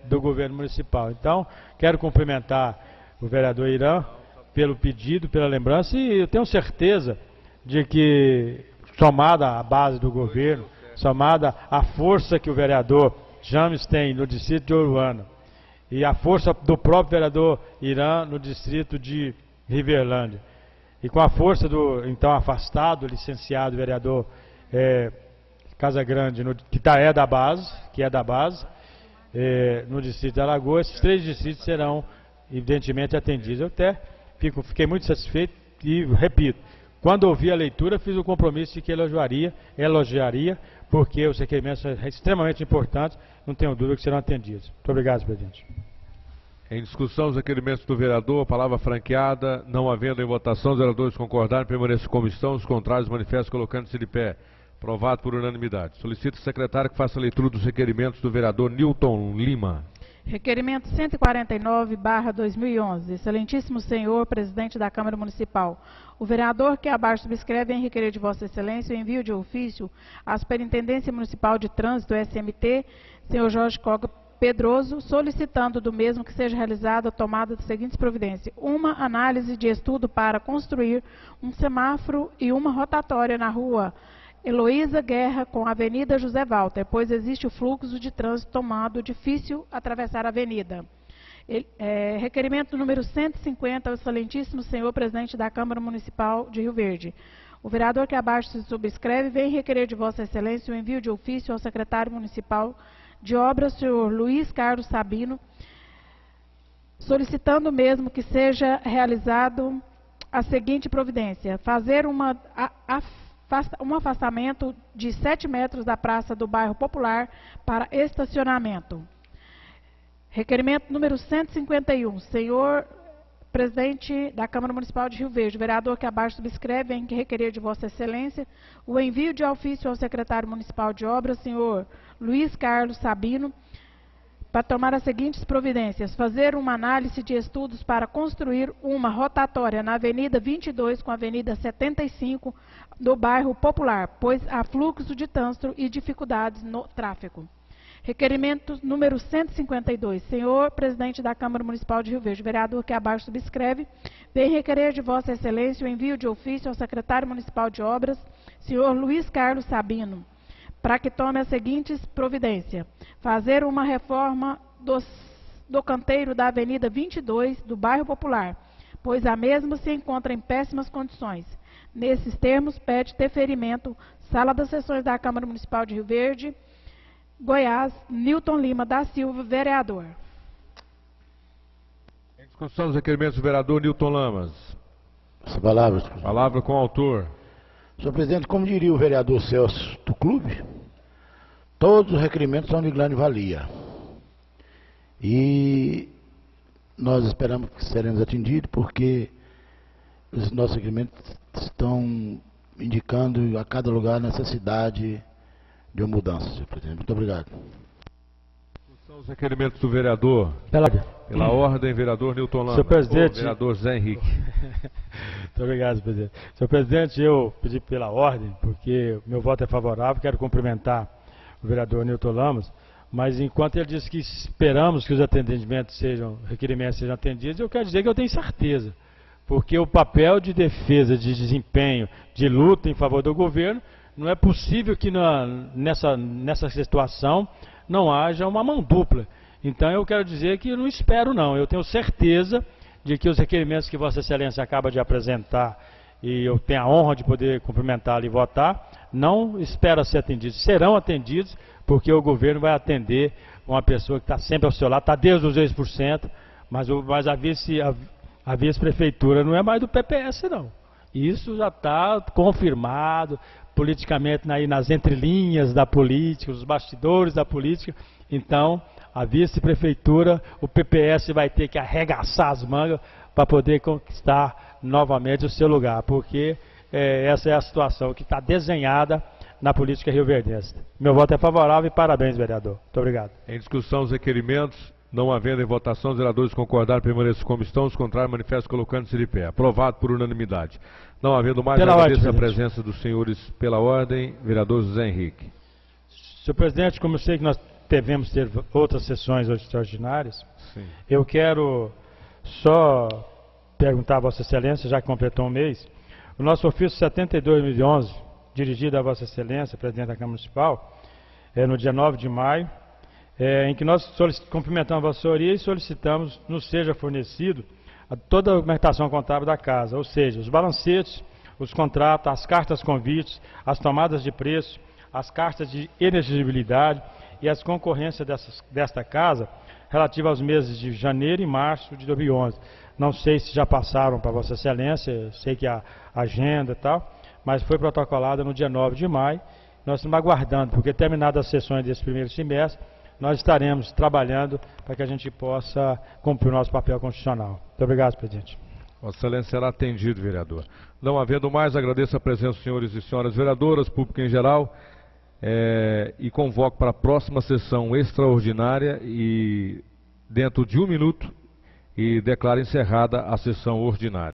do governo municipal. Então, quero cumprimentar o vereador Irã pelo pedido, pela lembrança, e eu tenho certeza de que, somada à base do governo, somada à força que o vereador James tem no distrito de Ouruana, e a força do próprio vereador Irã no distrito de Riverlândia, e com a força do, então, afastado, licenciado vereador Casagrande, que é da base, no distrito de Alagoas, esses 3 distritos serão, evidentemente, atendidos. Eu até fiquei muito satisfeito e, repito, quando ouvi a leitura, fiz o compromisso de que elogiaria, porque os requerimentos são extremamente importantes, não tenho dúvida que serão atendidos. Muito obrigado, presidente. Em discussão, os requerimentos do vereador, palavra franqueada, não havendo em votação, os vereadores concordarem, permaneçam como estão, os contrários manifestam colocando-se de pé. Aprovado por unanimidade. Solicito ao secretário que faça a leitura dos requerimentos do vereador Newton Lima. Requerimento 149/2011. Excelentíssimo senhor presidente da Câmara Municipal, o vereador que abaixo subscreve em requerer de Vossa Excelência o envio de ofício à Superintendência Municipal de Trânsito, SMT, senhor Jorge Coga Pedroso, solicitando do mesmo que seja realizada a tomada das seguintes providências: uma análise de estudo para construir um semáforo e uma rotatória na rua Heloísa Guerra com a Avenida José Walter, pois existe o fluxo de trânsito tomado difícil atravessar a avenida. Requerimento número 150, ao excelentíssimo senhor presidente da Câmara Municipal de Rio Verde. O vereador que abaixo se subscreve vem requerer de Vossa Excelência o envio de ofício ao secretário municipal de obras, senhor Luiz Carlos Sabino, solicitando mesmo que seja realizado a seguinte providência: fazer um afastamento de 7 metros da praça do bairro Popular para estacionamento. Requerimento número 151, senhor presidente da Câmara Municipal de Rio Verde, vereador que abaixo subscreve em que requerer de Vossa Excelência o envio de ofício ao secretário municipal de obras, senhor Luiz Carlos Sabino, para tomar as seguintes providências: fazer uma análise de estudos para construir uma rotatória na Avenida 22 com a Avenida 75 do bairro Popular, pois há fluxo de trânsito e dificuldades no tráfego. Requerimento número 152. Senhor presidente da Câmara Municipal de Rio Verde, vereador que abaixo subscreve, vem requerer de Vossa Excelência o envio de ofício ao secretário municipal de obras, senhor Luiz Carlos Sabino, para que tome as seguintes providências: fazer uma reforma do canteiro da Avenida 22, do bairro Popular, pois a mesma se encontra em péssimas condições. Nesses termos, pede deferimento, Sala das Sessões da Câmara Municipal de Rio Verde, Goiás, Newton Lima da Silva, vereador. Em discussão dos requerimentos do vereador Newton Lamas. Essa palavra. Palavra com o autor. Senhor presidente, como diria o vereador Celso do clube, todos os requerimentos são de grande valia. E nós esperamos que seremos atendidos, porque os nossos requerimentos estão indicando a cada lugar a necessidade de uma mudança, senhor presidente. Muito obrigado. São os requerimentos do vereador. Pela ordem, vereador Newton Lamas. Senhor presidente. Vereador Zé Henrique. Muito obrigado, senhor presidente. Senhor presidente, eu pedi pela ordem, porque o meu voto é favorável, quero cumprimentar o vereador Newton Lamas, mas enquanto ele disse que esperamos que os requerimentos sejam atendidos, eu quero dizer que eu tenho certeza, porque o papel de defesa, de desempenho, de luta em favor do governo, não é possível que nessa situação não haja uma mão dupla. Então eu quero dizer que eu não espero não, eu tenho certeza de que os requerimentos que Vossa Excelência acaba de apresentar, e eu tenho a honra de poder cumprimentá-lo e votar, não espera ser atendidos, serão atendidos, porque o governo vai atender uma pessoa que está sempre ao seu lado, está desde os 2%, mas a vice-prefeitura não é mais do PPS não. Isso já está confirmado politicamente aí nas entrelinhas da política, os bastidores da política. Então, a vice-prefeitura, o PPS vai ter que arregaçar as mangas para poder conquistar novamente o seu lugar, porque essa é a situação que está desenhada na política rioverdense. Meu voto é favorável e parabéns, vereador. Muito obrigado. Em discussão os requerimentos, não havendo em votação, os vereadores concordaram, permaneçam como estão, os contrários manifestam colocando-se de pé. Aprovado por unanimidade. Não havendo mais, agradeço a presença dos senhores pela ordem. Vereador José Henrique. Senhor presidente, como eu sei que nós devemos ter outras sessões extraordinárias, sim, eu quero só perguntar a Vossa Excelência, já que completou um mês, o nosso ofício 72/2011, dirigido a Vossa Excelência, presidente da Câmara Municipal, no dia 9 de maio, em que nós cumprimentamos a Vossa Senhoria e solicitamos nos seja fornecido toda a documentação contábil da casa, ou seja, os balancetes, os contratos, as cartas convites, as tomadas de preço, as cartas de elegibilidade e as concorrências desta casa relativa aos meses de janeiro e março de 2011. Não sei se já passaram para Vossa Excelência, sei que a agenda e tal, mas foi protocolada no dia 9 de maio. Nós estamos aguardando, porque terminadas as sessões desse primeiro semestre, nós estaremos trabalhando para que a gente possa cumprir o nosso papel constitucional. Muito obrigado, presidente. Vossa Excelência será atendido, vereador. Não havendo mais, agradeço a presença dos senhores e senhoras vereadoras, público em geral, e convoco para a próxima sessão extraordinária e dentro de 1 minuto e declaro encerrada a sessão ordinária.